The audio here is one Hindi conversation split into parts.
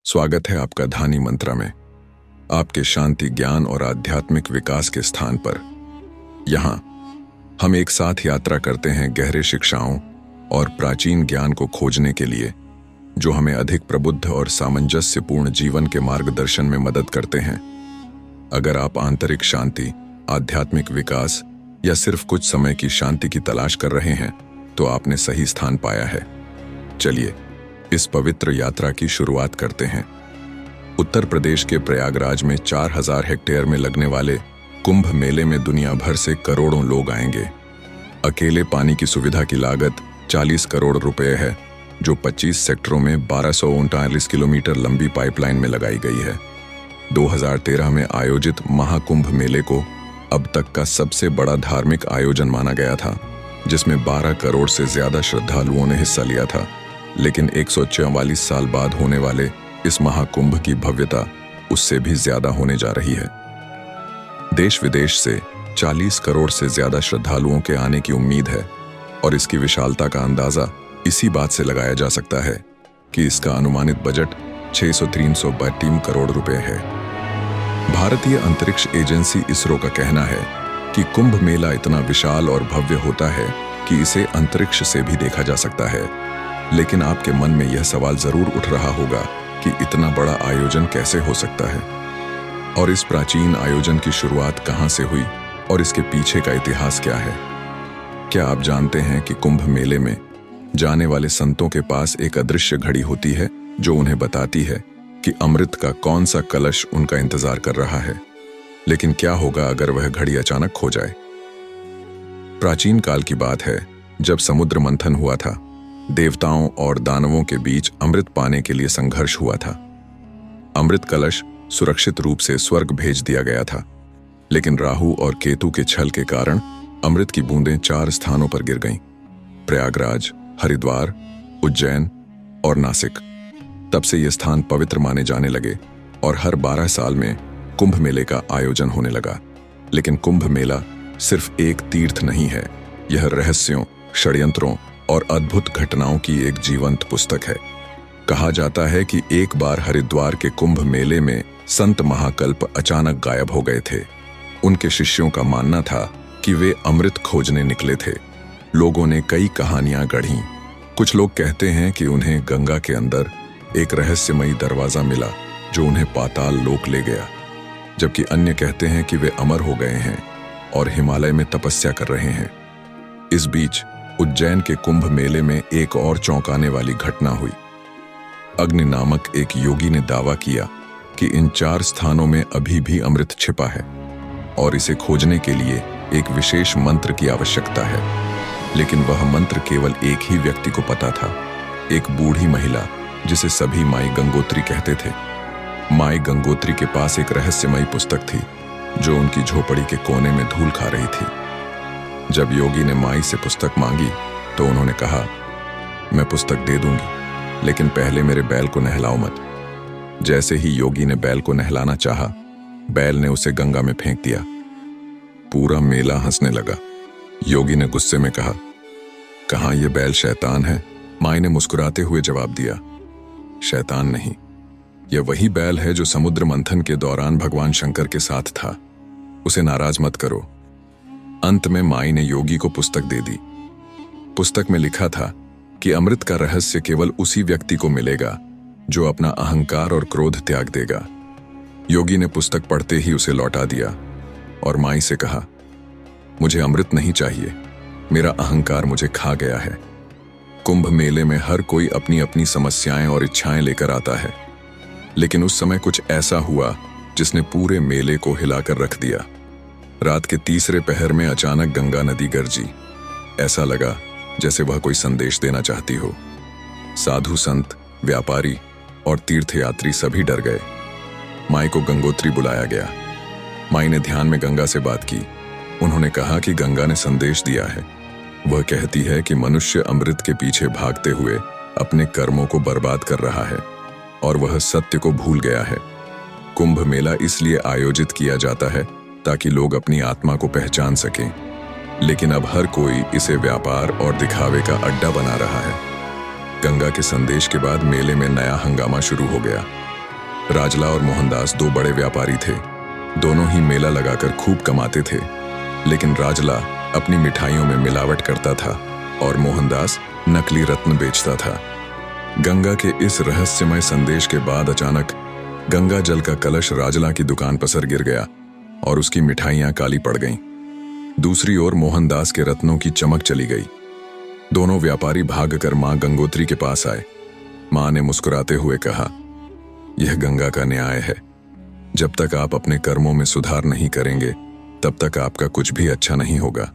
स्वागत है आपका धानी मंत्रा में, आपके शांति, ज्ञान और आध्यात्मिक विकास के स्थान पर। यहाँ हम एक साथ यात्रा करते हैं गहरे शिक्षाओं और प्राचीन ज्ञान को खोजने के लिए, जो हमें अधिक प्रबुद्ध और सामंजस्यपूर्ण जीवन के मार्गदर्शन में मदद करते हैं। अगर आप आंतरिक शांति, आध्यात्मिक विकास या सिर्फ कुछ समय की शांति की तलाश कर रहे हैं, तो आपने सही स्थान पाया है। चलिए इस पवित्र यात्रा की शुरुआत करते हैं। उत्तर प्रदेश के प्रयागराज में 4000 हेक्टेयर में लगने वाले कुंभ मेले में दुनिया भर से करोड़ों लोग आएंगे। अकेले पानी की सुविधा की लागत 40 करोड़ रुपए है, जो 25 सेक्टरों में 1239 किलोमीटर लंबी पाइपलाइन में लगाई गई है। 2013 में आयोजित महाकुंभ मेले को अब तक का सबसे बड़ा धार्मिक आयोजन माना गया था, जिसमें 12 करोड़ से ज्यादा श्रद्धालुओं ने हिस्सा लिया था। लेकिन 144 साल बाद होने वाले इस महाकुंभ की भव्यता उससे भी ज्यादा होने जा रही है। देश विदेश से 40 करोड़ से ज्यादा श्रद्धालुओं के आने की उम्मीद है, और इसकी विशालता का अंदाजा इसी बात से लगाया जा सकता है कि इसका अनुमानित बजट 600-332 करोड़ रुपए है। भारतीय अंतरिक्ष एजेंसी इसरो का कहना है कि कुंभ मेला इतना विशाल और भव्य होता है कि इसे अंतरिक्ष से भी देखा जा सकता है। लेकिन आपके मन में यह सवाल जरूर उठ रहा होगा कि इतना बड़ा आयोजन कैसे हो सकता है, और इस प्राचीन आयोजन की शुरुआत कहां से हुई और इसके पीछे का इतिहास क्या है। क्या आप जानते हैं कि कुंभ मेले में जाने वाले संतों के पास एक अदृश्य घड़ी होती है, जो उन्हें बताती है कि अमृत का कौन सा कलश उनका इंतजार कर रहा है। लेकिन क्या होगा अगर वह घड़ी अचानक खो जाए? प्राचीन काल की बात है, जब समुद्र मंथन हुआ था। देवताओं और दानवों के बीच अमृत पाने के लिए संघर्ष हुआ था। अमृत कलश सुरक्षित रूप से स्वर्ग भेज दिया गया था, लेकिन राहु और केतु के छल के कारण अमृत की बूंदें 4 स्थानों पर गिर गईं: प्रयागराज, हरिद्वार, उज्जैन और नासिक। तब से ये स्थान पवित्र माने जाने लगे और हर 12 साल में कुंभ मेले का आयोजन होने लगा। लेकिन कुंभ मेला सिर्फ एक तीर्थ नहीं है, यह रहस्यों, षड्यंत्रों और अद्भुत घटनाओं की एक जीवंत पुस्तक है। कहा जाता है कि एक बार हरिद्वार के कुंभ मेले में संत महाकल्प अचानक गायब हो गए थे। उनके शिष्यों का मानना था कि वे अमृत खोजने निकले थे। लोगों ने कई कहानियां गढ़ीं। कुछ लोग कहते हैं कि उन्हें गंगा के अंदर एक रहस्यमयी दरवाजा मिला, जो उन्हें पाताल लोक ले गया, जबकि अन्य कहते हैं कि वे अमर हो गए हैं और हिमालय में तपस्या कर रहे हैं। इस बीच उज्जैन के कुंभ मेले में एक और चौंकाने वाली घटना हुई। अग्नि नामक एक योगी ने दावा किया कि इन 4 स्थानों में अभी भी अमृत छिपा है और इसे खोजने के लिए एक विशेष मंत्र की आवश्यकता है। लेकिन वह मंत्र केवल एक ही व्यक्ति को पता था, एक बूढ़ी महिला जिसे सभी माई गंगोत्री कहते थे। माई गंगोत्री के पास एक रहस्यमयी पुस्तक थी, जो उनकी झोपड़ी के कोने में धूल खा रही थी। जब योगी ने माई से पुस्तक मांगी तो उन्होंने कहा, मैं पुस्तक दे दूंगी, लेकिन पहले मेरे बैल को नहलाओ मत। जैसे ही योगी ने बैल को नहलाना चाहा, बैल ने उसे गंगा में फेंक दिया। पूरा मेला हंसने लगा। योगी ने गुस्से में कहा, कहाँ यह बैल शैतान है? माई ने मुस्कुराते हुए जवाब दिया, शैतान नहीं, यह वही बैल है जो समुद्र मंथन के दौरान भगवान शंकर के साथ था। उसे नाराज मत करो। अंत में माई ने योगी को पुस्तक दे दी। पुस्तक में लिखा था कि अमृत का रहस्य केवल उसी व्यक्ति को मिलेगा जो अपना अहंकार और क्रोध त्याग देगा। योगी ने पुस्तक पढ़ते ही उसे लौटा दिया और माई से कहा, मुझे अमृत नहीं चाहिए, मेरा अहंकार मुझे खा गया है। कुंभ मेले में हर कोई अपनी अपनी समस्याएं और इच्छाएं लेकर आता है, लेकिन उस समय कुछ ऐसा हुआ जिसने पूरे मेले को हिलाकर रख दिया। रात के तीसरे पहर में अचानक गंगा नदी गरजी। ऐसा लगा जैसे वह कोई संदेश देना चाहती हो। साधु संत, व्यापारी और तीर्थयात्री सभी डर गए। माई को गंगोत्री बुलाया गया। माई ने ध्यान में गंगा से बात की। उन्होंने कहा कि गंगा ने संदेश दिया है। वह कहती है कि मनुष्य अमृत के पीछे भागते हुए अपने कर्मों को बर्बाद कर रहा है और वह सत्य को भूल गया है। कुंभ मेला इसलिए आयोजित किया जाता है ताकि लोग अपनी आत्मा को पहचान सकें, लेकिन अब हर कोई इसे व्यापार और दिखावे का अड्डा बना रहा है। गंगा के संदेश के बाद मेले में नया हंगामा शुरू हो गया। राजला और मोहनदास दो बड़े व्यापारी थे। दोनों ही मेला लगाकर खूब कमाते थे, लेकिन राजला अपनी मिठाइयों में मिलावट करता था और मोहनदास नकली रत्न बेचता था। गंगा के इस रहस्यमय संदेश के बाद अचानक गंगा जल का कलश राजला की दुकान पर गिर गया और उसकी मिठाइयां काली पड़ गईं। दूसरी ओर मोहनदास के रत्नों की चमक चली गई। दोनों व्यापारी भागकर मां गंगोत्री के पास आए। मां ने मुस्कुराते हुए कहा, यह गंगा का न्याय है। जब तक आप अपने कर्मों में सुधार नहीं करेंगे, तब तक आपका कुछ भी अच्छा नहीं होगा।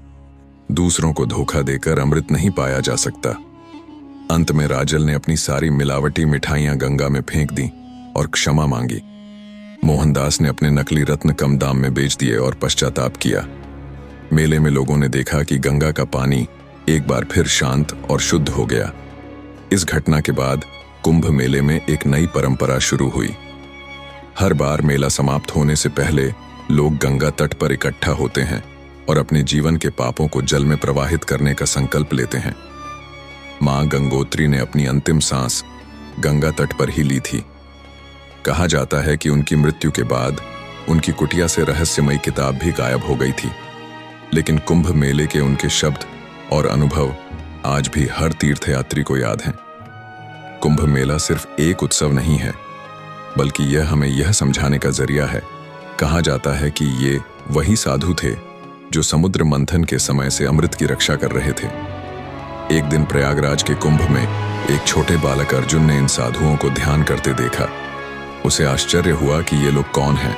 दूसरों को धोखा देकर अमृत नहीं पाया जा सकता। अंत में राजल ने अपनी सारी मिलावटी मिठाइयां गंगा में फेंक दी और क्षमा मांगी। मोहनदास ने अपने नकली रत्न कम दाम में बेच दिए और पश्चाताप किया। मेले में लोगों ने देखा कि गंगा का पानी एक बार फिर शांत और शुद्ध हो गया। इस घटना के बाद कुंभ मेले में एक नई परंपरा शुरू हुई। हर बार मेला समाप्त होने से पहले लोग गंगा तट पर इकट्ठा होते हैं और अपने जीवन के पापों को जल में प्रवाहित करने का संकल्प लेते हैं। मां गंगोत्री ने अपनी अंतिम सांस गंगा तट पर ही ली थी। कहा जाता है कि उनकी मृत्यु के बाद उनकी कुटिया से रहस्यमयी किताब भी गायब हो गई थी, लेकिन कुंभ मेले के उनके शब्द और अनुभव आज भी हर तीर्थयात्री को याद हैं। कुंभ मेला सिर्फ एक उत्सव नहीं है, बल्कि यह हमें यह समझाने का जरिया है। कहा जाता है कि ये वही साधु थे जो समुद्र मंथन के समय से अमृत की रक्षा कर रहे थे। एक दिन प्रयागराज के कुंभ में एक छोटे बालक अर्जुन ने इन साधुओं को ध्यान करते देखा। उसे आश्चर्य हुआ कि ये लोग कौन हैं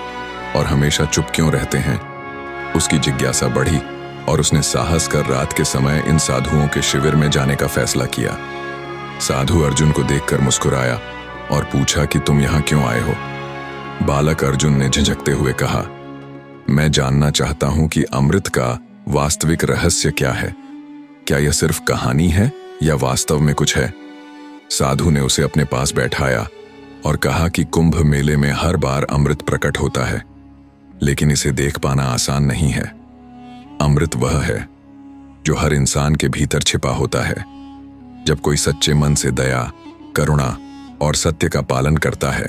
और हमेशा चुप क्यों रहते हैं। उसकी जिज्ञासा बढ़ी और उसने साहस कर रात के समय इन साधुओं के शिविर में जाने का फैसला किया। साधु अर्जुन को देखकर मुस्कुराया और पूछा कि तुम यहाँ क्यों आए हो। बालक अर्जुन ने झिझकते हुए कहा, मैं जानना चाहता हूं कि अमृत का वास्तविक रहस्य क्या है। क्या यह सिर्फ कहानी है या वास्तव में कुछ है। साधु ने उसे अपने पास बैठाया और कहा कि कुंभ मेले में हर बार अमृत प्रकट होता है, लेकिन इसे देख पाना आसान नहीं है। अमृत वह है जो हर इंसान के भीतर छिपा होता है। जब कोई सच्चे मन से दया, करुणा और सत्य का पालन करता है,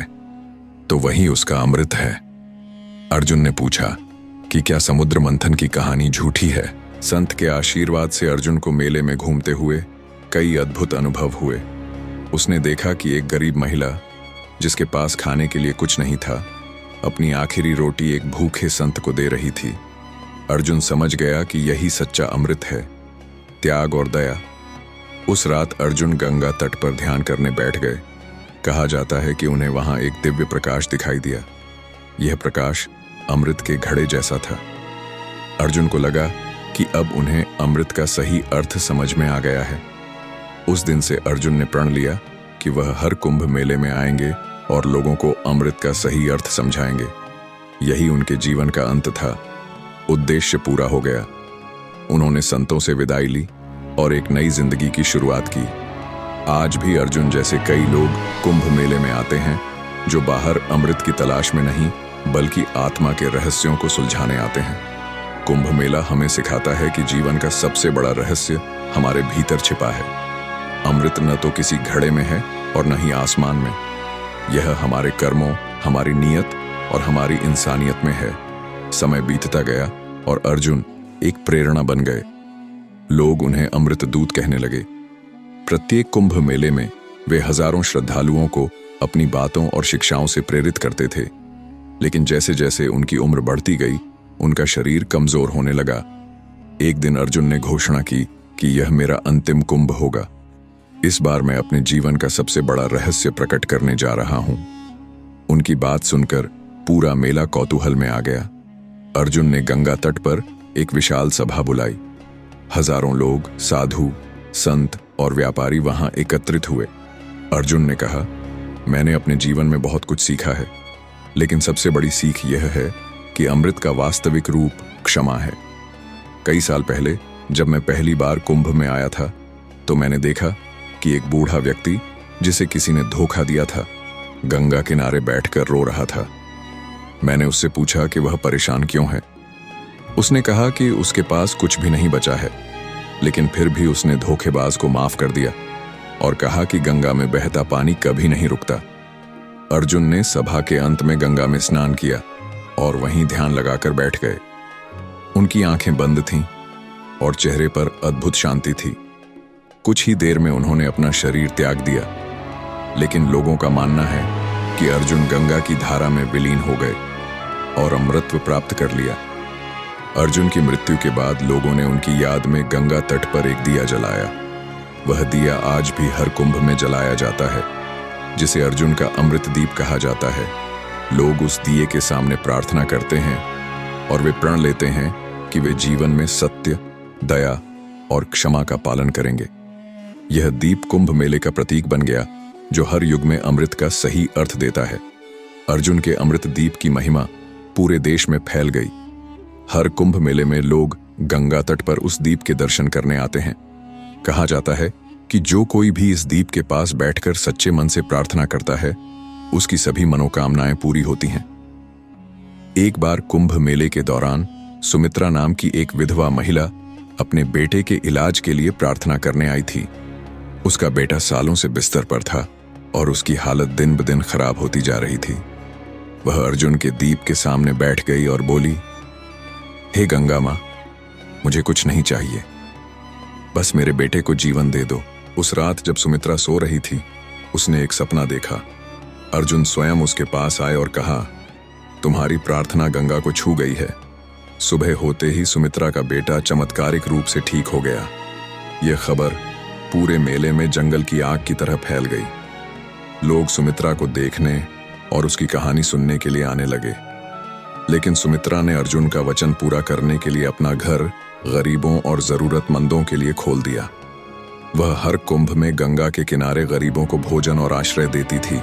तो वही उसका अमृत है। अर्जुन ने पूछा कि क्या समुद्र मंथन की कहानी झूठी है। संत के आशीर्वाद से अर्जुन को मेले में घूमते हुए कई अद्भुत अनुभव हुए। उसने देखा कि एक गरीब महिला, जिसके पास खाने के लिए कुछ नहीं था, अपनी आखिरी रोटी एक भूखे संत को दे रही थी। अर्जुन समझ गया कि यही सच्चा अमृत है, त्याग और दया। उस रात अर्जुन गंगा तट पर ध्यान करने बैठ गए। कहा जाता है कि उन्हें वहां एक दिव्य प्रकाश दिखाई दिया। यह प्रकाश अमृत के घड़े जैसा था। अर्जुन को लगा कि अब उन्हें अमृत का सही अर्थ समझ में आ गया है। उस दिन से अर्जुन ने प्रण लिया कि वह हर कुंभ मेले में आएंगे और लोगों को अमृत का सही अर्थ समझाएंगे। यही उनके जीवन का अंत था। उद्देश्य पूरा हो गया। उन्होंने संतों से विदाई ली और एक नई जिंदगी की शुरुआत की। आज भी अर्जुन जैसे कई लोग कुंभ मेले में आते हैं, जो बाहर अमृत की तलाश में नहीं, बल्कि आत्मा के रहस्यों को सुलझाने आते हैं। कुंभ मेला हमें सिखाता है कि जीवन का सबसे बड़ा रहस्य हमारे भीतर छिपा है। अमृत न तो किसी घड़े में है और न ही आसमान में। यह हमारे कर्मों, हमारी नीयत और हमारी इंसानियत में है। समय बीतता गया और अर्जुन एक प्रेरणा बन गए। लोग उन्हें अमृत दूत कहने लगे। प्रत्येक कुंभ मेले में वे हजारों श्रद्धालुओं को अपनी बातों और शिक्षाओं से प्रेरित करते थे। लेकिन जैसे जैसे उनकी उम्र बढ़ती गई, उनका शरीर कमजोर होने लगा। एक दिन अर्जुन ने घोषणा की कि यह मेरा अंतिम कुंभ होगा। इस बार मैं अपने जीवन का सबसे बड़ा रहस्य प्रकट करने जा रहा हूं। उनकी बात सुनकर पूरा मेला कौतूहल में आ गया। अर्जुन ने गंगा तट पर एक विशाल सभा बुलाई। हजारों लोग, साधु, संत और व्यापारी वहां एकत्रित हुए। अर्जुन ने कहा, मैंने अपने जीवन में बहुत कुछ सीखा है, लेकिन सबसे बड़ी सीख यह है कि अमृत का वास्तविक रूप क्षमा है। कई साल पहले जब मैं पहली बार कुंभ में आया था, तो मैंने देखा कि एक बूढ़ा व्यक्ति, जिसे किसी ने धोखा दिया था, गंगा किनारे बैठकर रो रहा था। मैंने उससे पूछा कि वह परेशान क्यों है। उसने कहा कि उसके पास कुछ भी नहीं बचा है, लेकिन फिर भी उसने धोखेबाज को माफ कर दिया और कहा कि गंगा में बहता पानी कभी नहीं रुकता। अर्जुन ने सभा के अंत में गंगा में स्नान किया और वहीं ध्यान लगाकर बैठ गए। उनकी आंखें बंद थीं और चेहरे पर अद्भुत शांति थी। कुछ ही देर में उन्होंने अपना शरीर त्याग दिया, लेकिन लोगों का मानना है कि अर्जुन गंगा की धारा में विलीन हो गए और अमृतत्व प्राप्त कर लिया। अर्जुन की मृत्यु के बाद लोगों ने उनकी याद में गंगा तट पर एक दिया जलाया। वह दिया आज भी हर कुंभ में जलाया जाता है, जिसे अर्जुन का अमृत दीप कहा जाता है। लोग उस दिए के सामने प्रार्थना करते हैं और वे प्रण लेते हैं कि वे जीवन में सत्य, दया और क्षमा का पालन करेंगे। यह दीप कुंभ मेले का प्रतीक बन गया, जो हर युग में अमृत का सही अर्थ देता है। अर्जुन के अमृत दीप की महिमा पूरे देश में फैल गई। हर कुंभ मेले में लोग गंगा तट पर उस दीप के दर्शन करने आते हैं। कहा जाता है कि जो कोई भी इस दीप के पास बैठकर सच्चे मन से प्रार्थना करता है, उसकी सभी मनोकामनाएं पूरी होती हैं। एक बार कुंभ मेले के दौरान सुमित्रा नाम की एक विधवा महिला अपने बेटे के इलाज के लिए प्रार्थना करने आई थी। उसका बेटा सालों से बिस्तर पर था और उसकी हालत दिन ब दिन खराब होती जा रही थी। वह अर्जुन के दीप के सामने बैठ गई और बोली, हे गंगा मां, मुझे कुछ नहीं चाहिए, बस मेरे बेटे को जीवन दे दो। उस रात जब सुमित्रा सो रही थी, उसने एक सपना देखा। अर्जुन स्वयं उसके पास आए और कहा, तुम्हारी प्रार्थना गंगा को छू गई है। सुबह होते ही सुमित्रा का बेटा चमत्कारिक रूप से ठीक हो गया। यह खबर पूरे मेले में जंगल की आग की तरह फैल गई। लोग सुमित्रा को देखने और उसकी कहानी सुनने के लिए आने लगे। लेकिन सुमित्रा ने अर्जुन का वचन पूरा करने के लिए अपना घर गरीबों और जरूरतमंदों के लिए खोल दिया। वह हर कुंभ में गंगा के किनारे गरीबों को भोजन और आश्रय देती थी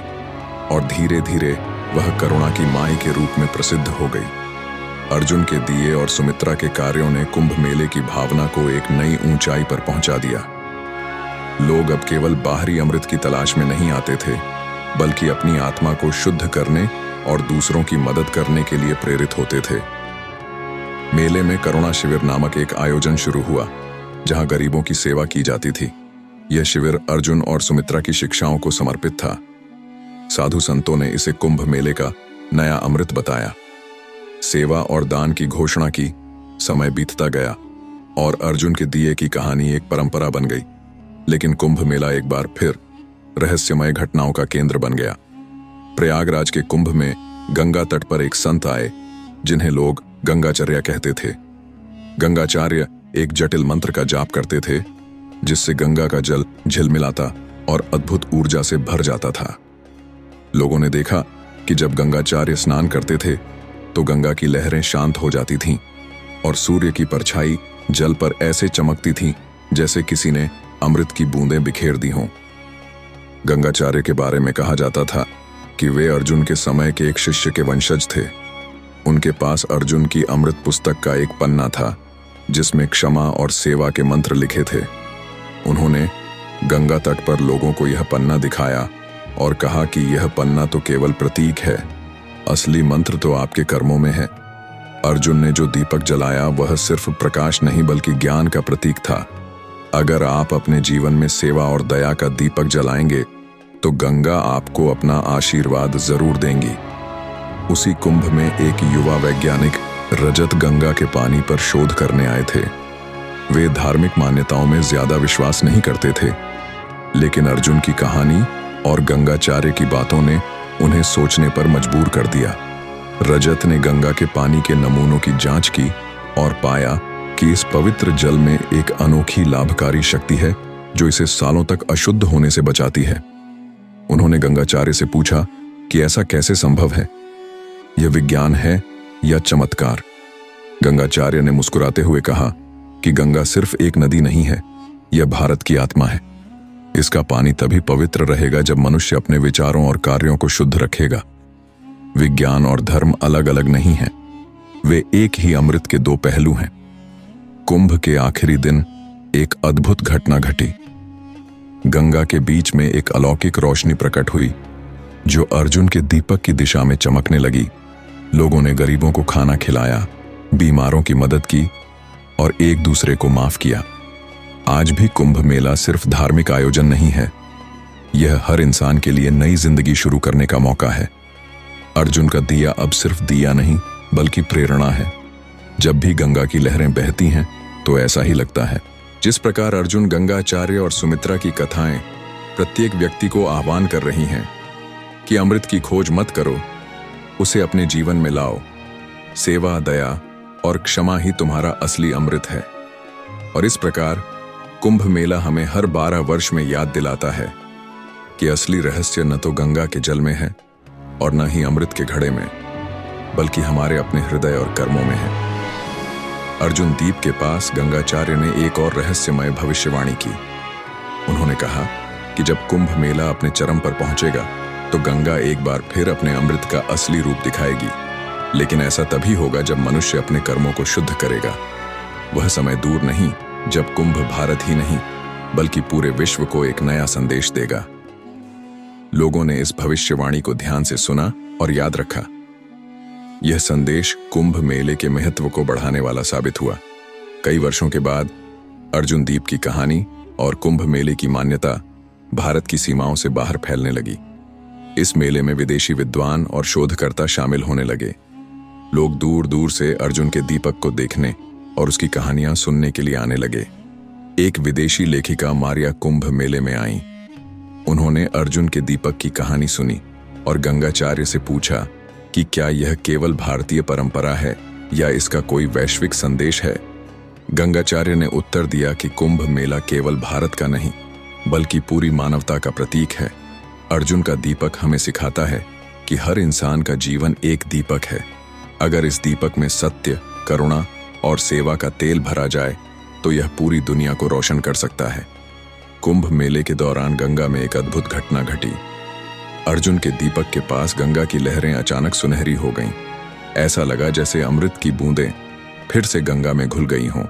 और धीरे धीरे वह करुणा की माई के रूप में प्रसिद्ध हो गई। अर्जुन के दिए और सुमित्रा के कार्यों ने कुंभ मेले की भावना को एक नई ऊंचाई पर पहुंचा दिया। लोग अब केवल बाहरी अमृत की तलाश में नहीं आते थे, बल्कि अपनी आत्मा को शुद्ध करने और दूसरों की मदद करने के लिए प्रेरित होते थे। मेले में करुणा शिविर नामक एक आयोजन शुरू हुआ, जहां गरीबों की सेवा की जाती थी। यह शिविर अर्जुन और सुमित्रा की शिक्षाओं को समर्पित था। साधु संतों ने इसे कुंभ मेले का नया अमृत बताया। सेवा और दान की घोषणा की। समय बीतता गया और अर्जुन के दिए की कहानी एक परंपरा बन गई। लेकिन कुंभ मेला एक बार फिर रहस्यमय घटनाओं का केंद्र बन गया। प्रयागराज के कुंभ में गंगा तट पर एक संत आए, जिन्हें लोग गंगाचर्या कहते थे। गंगाचार्य एक जटिल मंत्र का जाप करते थे, जिससे गंगा का जल झिलमिलाता और अद्भुत ऊर्जा से भर जाता था। लोगों ने देखा कि जब गंगाचार्य स्नान करते थे तो गंगा की लहरें शांत हो जाती थीं और सूर्य की परछाई जल पर ऐसे चमकती थी जैसे किसी ने अमृत की बूंदें बिखेर दी हों। गंगाचार्य के बारे में कहा जाता था कि वे अर्जुन के समय के एक शिष्य के वंशज थे। उनके पास अर्जुन की अमृत पुस्तक का एक पन्ना था, जिसमें क्षमा और सेवा के मंत्र लिखे थे। उन्होंने गंगा तट पर लोगों को यह पन्ना दिखाया और कहा कि यह पन्ना तो केवल प्रतीक है, असली मंत्र तो आपके कर्मों में है। अर्जुन ने जो दीपक जलाया वह सिर्फ प्रकाश नहीं बल्कि ज्ञान का प्रतीक था। अगर आप अपने जीवन में सेवा और दया का दीपक जलाएंगे तो गंगा आपको अपना आशीर्वाद जरूर देंगी। उसी कुंभ में एक युवा वैज्ञानिक रजत गंगा के पानी पर शोध करने आए थे। वे धार्मिक मान्यताओं में ज्यादा विश्वास नहीं करते थे, लेकिन अर्जुन की कहानी और गंगाचार्य की बातों ने उन्हें सोचने पर मजबूर कर दिया। रजत ने गंगा के पानी के नमूनों की जांच की और पाया कि इस पवित्र जल में एक अनोखी लाभकारी शक्ति है जो इसे सालों तक अशुद्ध होने से बचाती है। उन्होंने गंगाचार्य से पूछा कि ऐसा कैसे संभव है, यह विज्ञान है या चमत्कार? गंगाचार्य ने मुस्कुराते हुए कहा कि गंगा सिर्फ एक नदी नहीं है, यह भारत की आत्मा है। इसका पानी तभी पवित्र रहेगा जब मनुष्य अपने विचारों और कार्यों को शुद्ध रखेगा। विज्ञान और धर्म अलग अलग नहीं हैं, वे एक ही अमृत के दो पहलू हैं। कुंभ के आखिरी दिन एक अद्भुत घटना घटी। गंगा के बीच में एक अलौकिक रोशनी प्रकट हुई जो अर्जुन के दीपक की दिशा में चमकने लगी। लोगों ने गरीबों को खाना खिलाया, बीमारों की मदद की और एक दूसरे को माफ किया। आज भी कुंभ मेला सिर्फ धार्मिक आयोजन नहीं है, यह हर इंसान के लिए नई जिंदगी शुरू करने का मौका है। अर्जुन का दिया अब सिर्फ दिया नहीं बल्कि प्रेरणा है। जब भी गंगा की लहरें बहती हैं तो ऐसा ही लगता है। जिस प्रकार अर्जुन, गंगाचार्य और सुमित्रा की कथाएं प्रत्येक व्यक्ति को आह्वान कर रही हैं कि अमृत की खोज मत करो, उसे अपने जीवन में लाओ। सेवा, दया और क्षमा ही तुम्हारा असली अमृत है। और इस प्रकार कुंभ मेला हमें हर 12 वर्ष में याद दिलाता है कि असली रहस्य न तो गंगा के जल में है और न ही अमृत के घड़े में, बल्कि हमारे अपने हृदय और कर्मों में है। अर्जुन द्वीप के पास गंगाचार्य ने एक और रहस्यमय भविष्यवाणी की। उन्होंने कहा कि जब कुंभ मेला अपने चरम पर पहुंचेगा तो गंगा एक बार फिर अपने अमृत का असली रूप दिखाएगी। लेकिन ऐसा तभी होगा जब मनुष्य अपने कर्मों को शुद्ध करेगा। वह समय दूर नहीं जब कुंभ भारत ही नहीं बल्कि पूरे विश्व को एक नया संदेश देगा। लोगों ने इस भविष्यवाणी को ध्यान से सुना और याद रखा। यह संदेश कुंभ मेले के महत्व को बढ़ाने वाला साबित हुआ। कई वर्षों के बाद अर्जुन द्वीप की कहानी और कुंभ मेले की मान्यता भारत की सीमाओं से बाहर फैलने लगी। इस मेले में विदेशी विद्वान और शोधकर्ता शामिल होने लगे। लोग दूर दूर से अर्जुन के दीपक को देखने और उसकी कहानियां सुनने के लिए आने लगे। एक विदेशी लेखिका मारिया कुंभ मेले में आईं। उन्होंने अर्जुन के दीपक की कहानी सुनी और गंगाचार्य से पूछा कि क्या यह केवल भारतीय परंपरा है या इसका कोई वैश्विक संदेश है। गंगाचार्य ने उत्तर दिया कि कुंभ मेला केवल भारत का नहीं बल्कि पूरी मानवता का प्रतीक है। अर्जुन का दीपक हमें सिखाता है कि हर इंसान का जीवन एक दीपक है। अगर इस दीपक में सत्य, करुणा और सेवा का तेल भरा जाए तो यह पूरी दुनिया को रोशन कर सकता है। कुंभ मेले के दौरान गंगा में एक अद्भुत घटना घटी। अर्जुन के दीपक के पास गंगा की लहरें अचानक सुनहरी हो गईं। ऐसा लगा जैसे अमृत की बूंदें फिर से गंगा में घुल गई हों।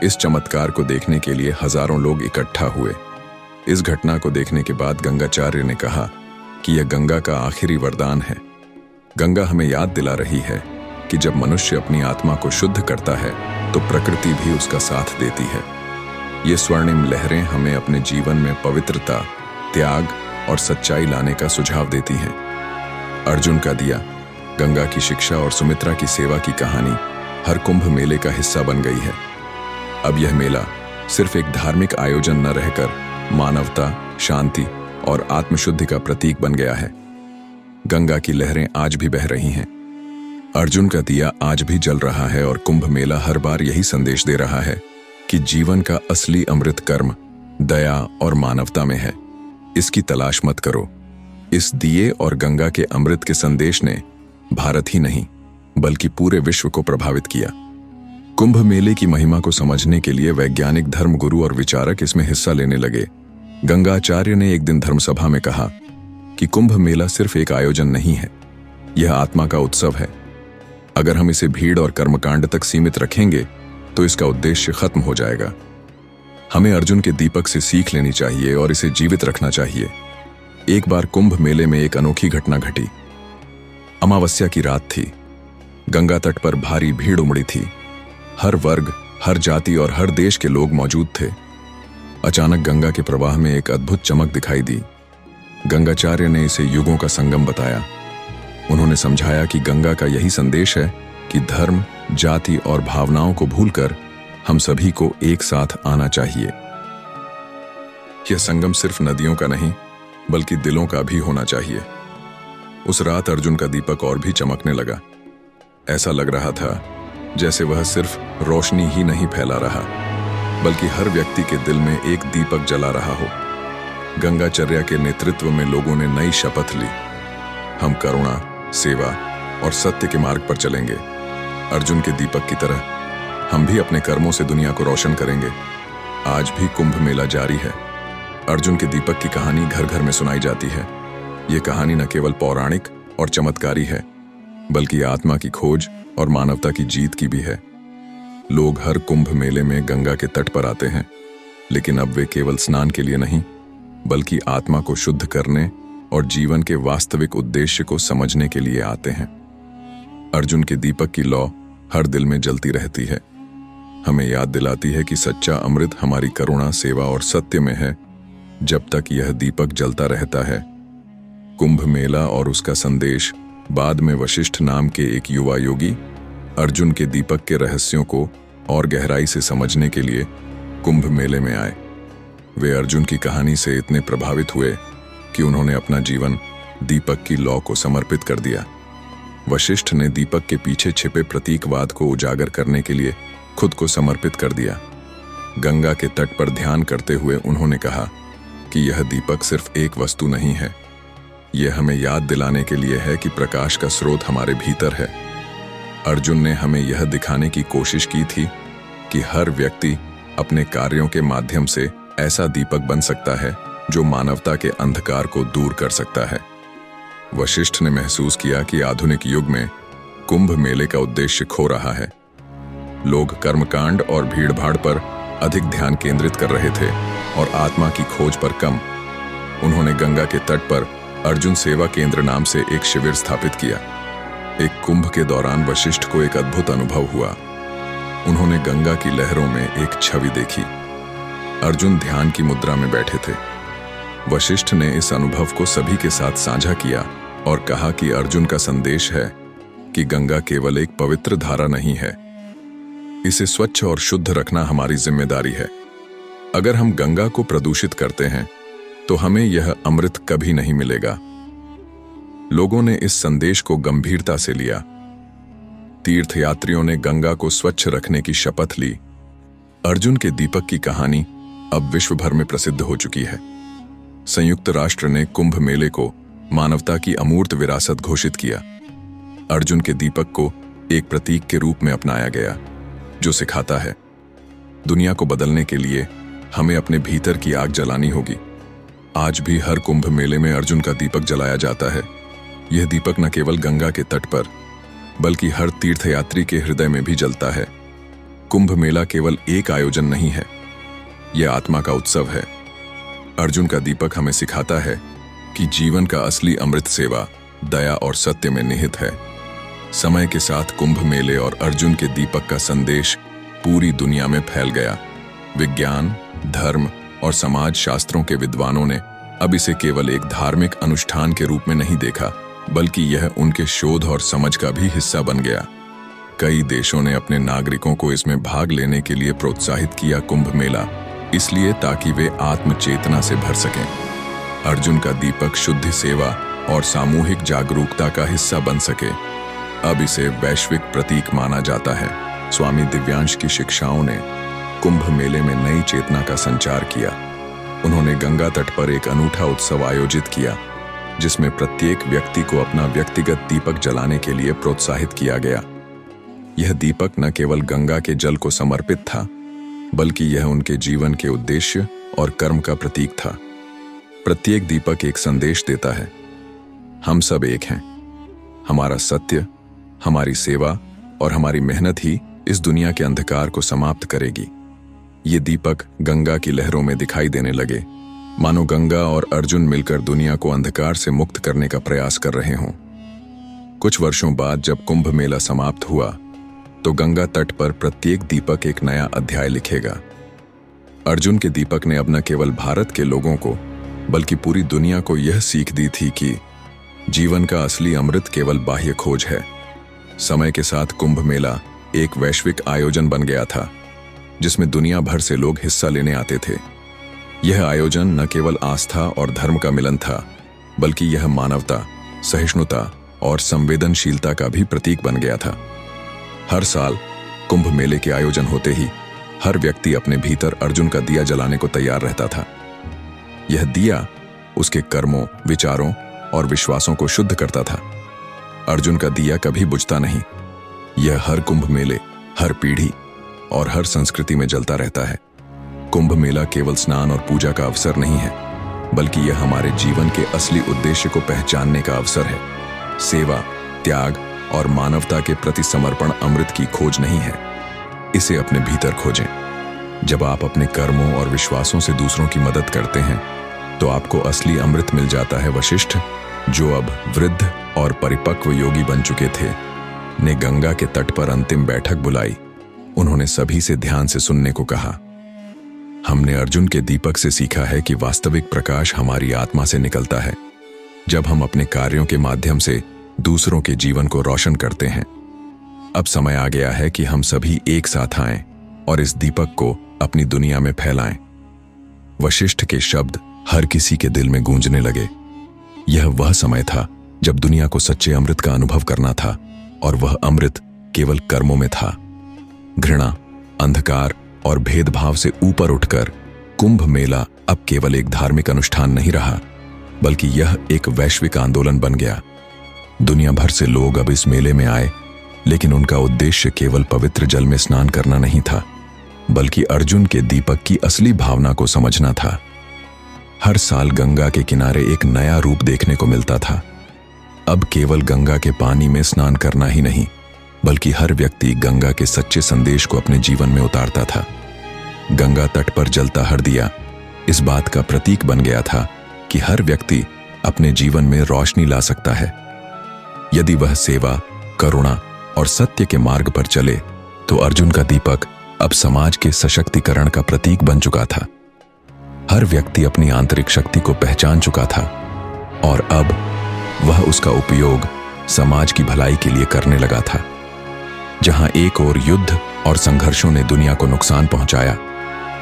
इस चमत्कार को देखने के लिए हजारों लोग इकट्ठा हुए। इस घटना को देखने के बाद गंगाचार्य ने कहा कि यह गंगा का आखिरी वरदान है। गंगा हमें याद दिला रही है कि जब मनुष्य अपनी आत्मा को शुद्ध करता है तो प्रकृति भी उसका साथ देती है। ये स्वर्णिम लहरें हमें अपने जीवन में पवित्रता, त्याग और सच्चाई लाने का सुझाव देती हैं। अर्जुन का दिया, गंगा की शिक्षा और सुमित्रा की सेवा की कहानी हर कुंभ मेले का हिस्सा बन गई है। अब यह मेला सिर्फ एक धार्मिक आयोजन न रहकर मानवता, शांति और आत्मशुद्धि का प्रतीक बन गया है। गंगा की लहरें आज भी बह रही हैं। अर्जुन का दिया आज भी जल रहा है और कुंभ मेला हर बार यही संदेश दे रहा है कि जीवन का असली अमृत कर्म दया और मानवता में है। इसकी तलाश मत करो। इस दिए और गंगा के अमृत के संदेश ने भारत ही नहीं बल्कि पूरे विश्व को प्रभावित किया। कुंभ मेले की महिमा को समझने के लिए वैज्ञानिक, धर्मगुरु और विचारक इसमें हिस्सा लेने लगे। गंगाचार्य ने एक दिन धर्मसभा में कहा कि कुंभ मेला सिर्फ एक आयोजन नहीं है, यह आत्मा का उत्सव है। अगर हम इसे भीड़ और कर्मकांड तक सीमित रखेंगे तो इसका उद्देश्य खत्म हो जाएगा। हमें अर्जुन के दीपक से सीख लेनी चाहिए और इसे जीवित रखना चाहिए। एक बार कुंभ मेले में एक अनोखी घटना घटी। अमावस्या की रात थी। गंगा तट पर भारी भीड़ उमड़ी थी। हर वर्ग, हर जाति और हर देश के लोग मौजूद थे। अचानक गंगा के प्रवाह में एक अद्भुत चमक दिखाई दी। गंगाचार्य ने इसे युगों का संगम बताया। उन्होंने समझाया कि गंगा का यही संदेश है कि धर्म, जाति और भावनाओं को भूलकर हम सभी को एक साथ आना चाहिए। यह संगम सिर्फ नदियों का नहीं बल्कि दिलों का भी होना चाहिए। उस रात अर्जुन का दीपक और भी चमकने लगा। ऐसा लग रहा था जैसे वह सिर्फ रोशनी ही नहीं फैला रहा बल्कि हर व्यक्ति के दिल में एक दीपक जला रहा हो। गंगाचर्या के नेतृत्व में लोगों ने नई शपथ ली। हम करुणा, सेवा और सत्य के मार्ग पर चलेंगे। अर्जुन के दीपक की तरह हम भी अपने कर्मों से दुनिया को रोशन करेंगे। आज भी कुंभ मेला जारी है। अर्जुन के दीपक की कहानी घर घर में सुनाई जाती है। ये कहानी न केवल पौराणिक और चमत्कारी है बल्कि आत्मा की खोज और मानवता की जीत की भी है। लोग हर कुंभ मेले में गंगा के तट पर आते हैं, लेकिन अब वे केवल स्नान के लिए नहीं बल्कि आत्मा को शुद्ध करने और जीवन के वास्तविक उद्देश्य को समझने के लिए आते हैं। अर्जुन के दीपक की लौ हर दिल में जलती रहती है। हमें याद दिलाती है कि सच्चा अमृत हमारी करुणा, सेवा और सत्य में है जब तक यह दीपक जलता रहता है। कुंभ मेला और उसका संदेश। बाद में वशिष्ठ नाम के एक युवा योगी अर्जुन के दीपक के रहस्यों को और गहराई से समझने के लिए कुंभ मेले में आए। वे अर्जुन की कहानी से इतने प्रभावित हुए कि उन्होंने अपना जीवन दीपक की लौ को समर्पित कर दिया। वशिष्ठ ने दीपक के पीछे छिपे प्रतीकवाद को उजागर करने के लिए खुद को समर्पित कर दिया। गंगा के तट पर ध्यान करते हुए उन्होंने कहा कि यह दीपक सिर्फ एक वस्तु नहीं है, यह हमें याद दिलाने के लिए है कि प्रकाश का स्रोत हमारे भीतर है। अर्जुन ने हमें यह दिखाने की कोशिश की थी कि हर व्यक्ति अपने कार्यों के माध्यम से ऐसा दीपक बन सकता है जो मानवता के अंधकार को दूर कर सकता है। वशिष्ठ ने महसूस किया कि आधुनिक युग में कुंभ मेले का उद्देश्य खो रहा है। लोग कर्मकांड और भीड़भाड़ पर अधिक ध्यान केंद्रित कर रहे थे और आत्मा की खोज पर कम। उन्होंने गंगा के तट पर अर्जुन सेवा केंद्र नाम से एक शिविर स्थापित किया। एक कुंभ के दौरान वशिष्ठ को एक अद्भुत अनुभव हुआ। उन्होंने गंगा की लहरों में एक छवि देखी। अर्जुन ध्यान की मुद्रा में बैठे थे। वशिष्ठ ने इस अनुभव को सभी के साथ साझा किया और कहा कि अर्जुन का संदेश है कि गंगा केवल एक पवित्र धारा नहीं है, इसे स्वच्छ और शुद्ध रखना हमारी जिम्मेदारी है। अगर हम गंगा को प्रदूषित करते हैं तो हमें यह अमृत कभी नहीं मिलेगा। लोगों ने इस संदेश को गंभीरता से लिया। तीर्थयात्रियों ने गंगा को स्वच्छ रखने की शपथ ली। अर्जुन के दीपक की कहानी अब विश्व भर में प्रसिद्ध हो चुकी है। संयुक्त राष्ट्र ने कुंभ मेले को मानवता की अमूर्त विरासत घोषित किया। अर्जुन के दीपक को एक प्रतीक के रूप में अपनाया गया जो सिखाता है दुनिया को बदलने के लिए हमें अपने भीतर की आग जलानी होगी। आज भी हर कुंभ मेले में अर्जुन का दीपक जलाया जाता है। यह दीपक न केवल गंगा के तट पर बल्कि हर तीर्थयात्री के हृदय में भी जलता है। कुंभ मेला केवल एक आयोजन नहीं है, यह आत्मा का उत्सव है। अर्जुन का दीपक हमें सिखाता है कि जीवन का असली अमृत सेवा, दया और सत्य में निहित है। समय के साथ कुंभ मेले और अर्जुन के दीपक का संदेश पूरी दुनिया में फैल गया। विज्ञान, धर्म और समाज शास्त्रों के विद्वानों ने अब इसे केवल एक धार्मिक अनुष्ठान के रूप में नहीं देखा, बल्कि यह उनके शोध और समझ का भी हिस्सा बन गया। कई देशों ने अपने नागरिकों को इसमें भाग लेने के लिए प्रोत्साहित किया। कुंभ मेला इसलिए ताकि वे आत्मचेतना से भर सकें। अर्जुन का दीपक शुद्ध सेवा और सामूहिक जागरूकता का हिस्सा बन सके। अब इसे वैश्विक प्रतीक माना जाता है। स्वामी दिव्यांश की शिक्षाओं ने कुंभ मेले में नई चेतना का संचार किया। उन्होंने गंगा तट पर एक अनूठा उत्सव आयोजित किया जिसमें प्रत्येक व्यक्ति को अपना व्यक्तिगत दीपक जलाने के लिए प्रोत्साहित किया गया। यह दीपक न केवल गंगा के जल को समर्पित था, बल्कि यह उनके जीवन के उद्देश्य और कर्म का प्रतीक था। प्रत्येक दीपक एक संदेश देता है, हम सब एक हैं। हमारा सत्य, हमारी सेवा और हमारी मेहनत ही इस दुनिया के अंधकार को समाप्त करेगी। ये दीपक गंगा की लहरों में दिखाई देने लगे, मानो गंगा और अर्जुन मिलकर दुनिया को अंधकार से मुक्त करने का प्रयास कर रहे हों। कुछ वर्षों बाद जब कुंभ मेला समाप्त हुआ तो गंगा तट पर प्रत्येक दीपक एक नया अध्याय लिखेगा। अर्जुन के दीपक ने अब न केवल भारत के लोगों को बल्कि पूरी दुनिया को यह सीख दी थी कि जीवन का असली अमृत केवल बाह्य खोज है। समय के साथ कुंभ मेला एक वैश्विक आयोजन बन गया था जिसमें दुनिया भर से लोग हिस्सा लेने आते थे। यह आयोजन न केवल आस्था और धर्म का मिलन था, बल्कि यह मानवता, सहिष्णुता और संवेदनशीलता का भी प्रतीक बन गया था। हर साल कुंभ मेले के आयोजन होते ही हर व्यक्ति अपने भीतर अर्जुन का दिया जलाने को तैयार रहता था। यह दिया उसके कर्मों, विचारों और विश्वासों को शुद्ध करता था। अर्जुन का दिया कभी बुझता नहीं। यह हर कुंभ मेले, हर पीढ़ी और हर संस्कृति में जलता रहता है। कुंभ मेला केवल स्नान और पूजा का अवसर नहीं है, बल्कि यह हमारे जीवन के असली उद्देश्य को पहचानने का अवसर है। सेवा, त्याग और मानवता के प्रति समर्पण अमृत की खोज नहीं है, इसे अपने भीतर खोजें। जब आप अपने कर्मों और विश्वासों से दूसरों की मदद करते हैं तो आपको असली अमृत मिल जाता है। वशिष्ठ, जो अब वृद्ध और परिपक्व योगी बन चुके थे, ने गंगा के तट पर अंतिम बैठक बुलाई। उन्होंने सभी से ध्यान से सुनने को कहा। हमने अर्जुन के दीपक से सीखा है कि वास्तविक प्रकाश हमारी आत्मा से निकलता है जब हम अपने कार्यों के माध्यम से दूसरों के जीवन को रोशन करते हैं। अब समय आ गया है कि हम सभी एक साथ आएं और इस दीपक को अपनी दुनिया में फैलाएं। वशिष्ठ के शब्द हर किसी के दिल में गूंजने लगे। यह वह समय था जब दुनिया को सच्चे अमृत का अनुभव करना था, और वह अमृत केवल कर्मों में था। घृणा, अंधकार और भेदभाव से ऊपर उठकर कुंभ मेला अब केवल एक धार्मिक अनुष्ठान नहीं रहा, बल्कि यह एक वैश्विक आंदोलन बन गया। दुनिया भर से लोग अब इस मेले में आए, लेकिन उनका उद्देश्य केवल पवित्र जल में स्नान करना नहीं था, बल्कि अर्जुन के दीपक की असली भावना को समझना था। हर साल गंगा के किनारे एक नया रूप देखने को मिलता था। अब केवल गंगा के पानी में स्नान करना ही नहीं, बल्कि हर व्यक्ति गंगा के सच्चे संदेश को अपने जीवन में उतारता था। गंगा तट पर जलता हर दिया इस बात का प्रतीक बन गया था कि हर व्यक्ति अपने जीवन में रोशनी ला सकता है। यदि वह सेवा, करुणा और सत्य के मार्ग पर चले, तो अर्जुन का दीपक अब समाज के सशक्तिकरण का प्रतीक बन चुका था। हर व्यक्ति अपनी आंतरिक शक्ति को पहचान चुका था, और अब वह उसका उपयोग समाज की भलाई के लिए करने लगा था। जहां एक ओर युद्ध और संघर्षों ने दुनिया को नुकसान पहुंचाया,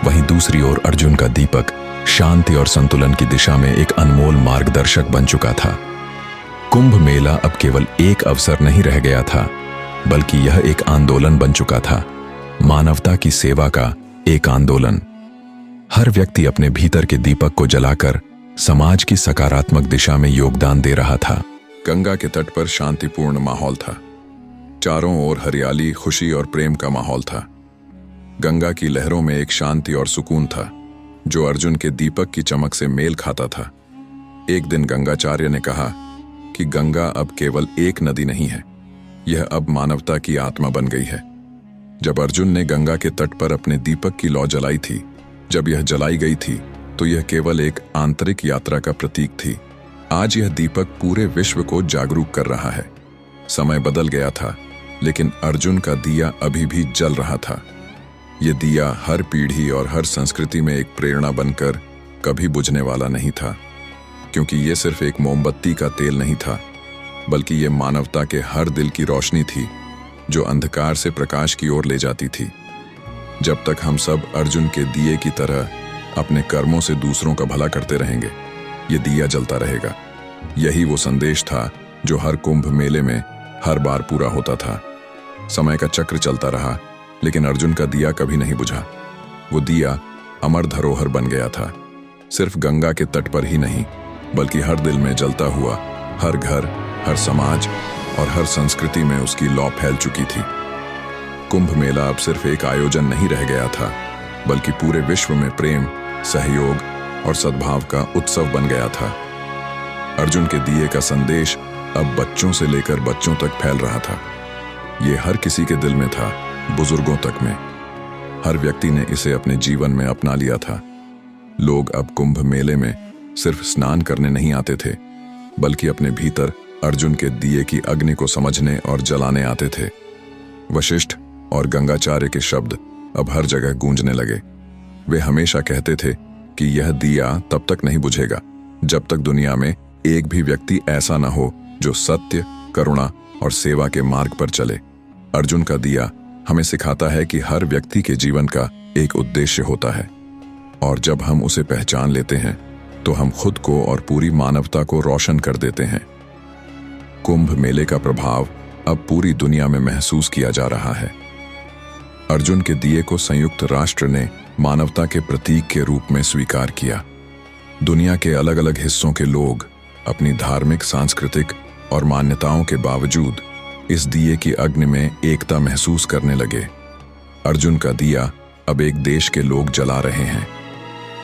वहीं दूसरी ओर अर्जुन का दीपक शांति और संतुलन की दिशा में एक अनमोल मार्गदर्शक बन चुका था। कुंभ मेला अब केवल एक अवसर नहीं रह गया था, बल्कि यह एक आंदोलन बन चुका था, मानवता की सेवा का एक आंदोलन। हर व्यक्ति अपने भीतर के दीपक को जलाकर समाज की सकारात्मक दिशा में योगदान दे रहा था। गंगा के तट पर शांतिपूर्ण माहौल था। चारों ओर हरियाली, खुशी और प्रेम का माहौल था। गंगा की लहरों में एक शांति और सुकून था, जो अर्जुन के दीपक की चमक से मेल खाता था। एक दिन गंगाचार्य ने कहा कि गंगा अब केवल एक नदी नहीं है, यह अब मानवता की आत्मा बन गई है। जब अर्जुन ने गंगा के तट पर अपने दीपक की लौ जलाई थी, जब यह जलाई गई थी, तो यह केवल एक आंतरिक यात्रा का प्रतीक थी। आज यह दीपक पूरे विश्व को जागरूक कर रहा है। समय बदल गया था, लेकिन अर्जुन का दिया अभी भी जल रहा था। यह दिया हर पीढ़ी और हर संस्कृति में एक प्रेरणा बनकर कभी बुझने वाला नहीं था, क्योंकि यह सिर्फ एक मोमबत्ती का तेल नहीं था, बल्कि यह मानवता के हर दिल की रोशनी थी, जो अंधकार से प्रकाश की ओर ले जाती थी। जब तक हम सब अर्जुन के दिए की तरह अपने कर्मों से दूसरों का भला करते रहेंगे, ये दिया जलता रहेगा। यही वो संदेश था जो हर कुंभ मेले में हर बार पूरा होता था। समय का चक्र चलता रहा, लेकिन अर्जुन का दिया कभी नहीं बुझा। वो दिया अमर धरोहर बन गया था, सिर्फ गंगा के तट पर ही नहीं, बल्कि हर दिल में जलता हुआ। हर घर, हर समाज और हर संस्कृति में उसकी लौ फैल चुकी थी। कुंभ मेला अब सिर्फ एक आयोजन नहीं रह गया था, बल्कि पूरे विश्व में प्रेम, सहयोग और सद्भाव का उत्सव बन गया था। अर्जुन के दिए का संदेश अब बच्चों से लेकर बच्चों तक फैल रहा था। ये हर किसी के दिल में था, बुजुर्गों तक में। हर व्यक्ति ने इसे अपने जीवन में अपना लिया था। लोग अब कुंभ मेले में सिर्फ स्नान करने नहीं आते थे, बल्कि अपने भीतर अर्जुन के दिए की अग्नि को समझने और जलाने आते थे। वशिष्ठ और गंगाचार्य के शब्द अब हर जगह गूंजने लगे। वे हमेशा कहते थे कि यह दिया तब तक नहीं बुझेगा जब तक दुनिया में एक भी व्यक्ति ऐसा न हो जो सत्य, करुणा और सेवा के मार्ग पर चले। अर्जुन का दिया हमें सिखाता है कि हर व्यक्ति के जीवन का एक उद्देश्य होता है, और जब हम उसे पहचान लेते हैं तो हम खुद को और पूरी मानवता को रोशन कर देते हैं। कुंभ मेले का प्रभाव अब पूरी दुनिया में महसूस किया जा रहा है। अर्जुन के दिए को संयुक्त राष्ट्र ने मानवता के प्रतीक के रूप में स्वीकार किया। दुनिया के अलग अलग हिस्सों के लोग अपनी धार्मिक, सांस्कृतिक और मान्यताओं के बावजूद इस दिए की अग्नि में एकता महसूस करने लगे। अर्जुन का दिया अब एक देश के लोग जला रहे हैं।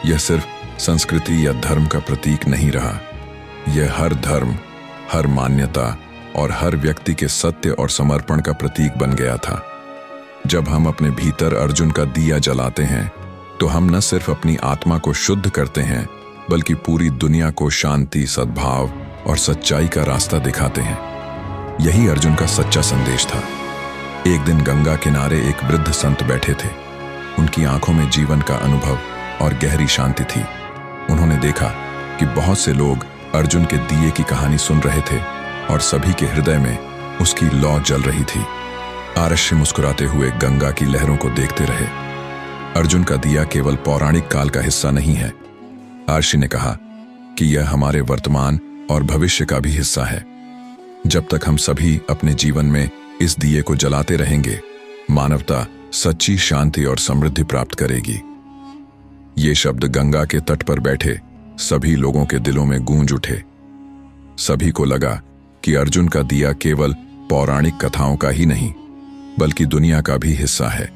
यह सिर्फ संस्कृति या धर्म का प्रतीक नहीं रहा, यह हर धर्म, हर मान्यता और हर व्यक्ति के सत्य और समर्पण का प्रतीक बन गया था। जब हम अपने भीतर अर्जुन का दिया जलाते हैं, तो हम न सिर्फ अपनी आत्मा को शुद्ध करते हैं, बल्कि पूरी दुनिया को शांति, सद्भाव और सच्चाई का रास्ता दिखाते हैं। यही अर्जुन का सच्चा संदेश था। एक दिन गंगा किनारे एक वृद्ध संत बैठे थे। उनकी आंखों में जीवन का अनुभव और गहरी शांति थी। उन्होंने देखा कि बहुत से लोग अर्जुन के दिए की कहानी सुन रहे थे और सभी के हृदय में उसकी लौ जल रही थी। आरष्य मुस्कुराते हुए गंगा की लहरों को देखते रहे। अर्जुन का दिया केवल पौराणिक काल का हिस्सा नहीं है। आरष्य ने कहा कि यह हमारे वर्तमान और भविष्य का भी हिस्सा है। जब तक हम सभी अपने जीवन में इस दिए को जलाते रहेंगे, मानवता सच्ची शांति और समृद्धि प्राप्त करेगी। ये शब्द गंगा के तट पर बैठे सभी लोगों के दिलों में गूंज उठे। सभी को लगा कि अर्जुन का दिया केवल पौराणिक कथाओं का ही नहीं, बल्कि दुनिया का भी हिस्सा है।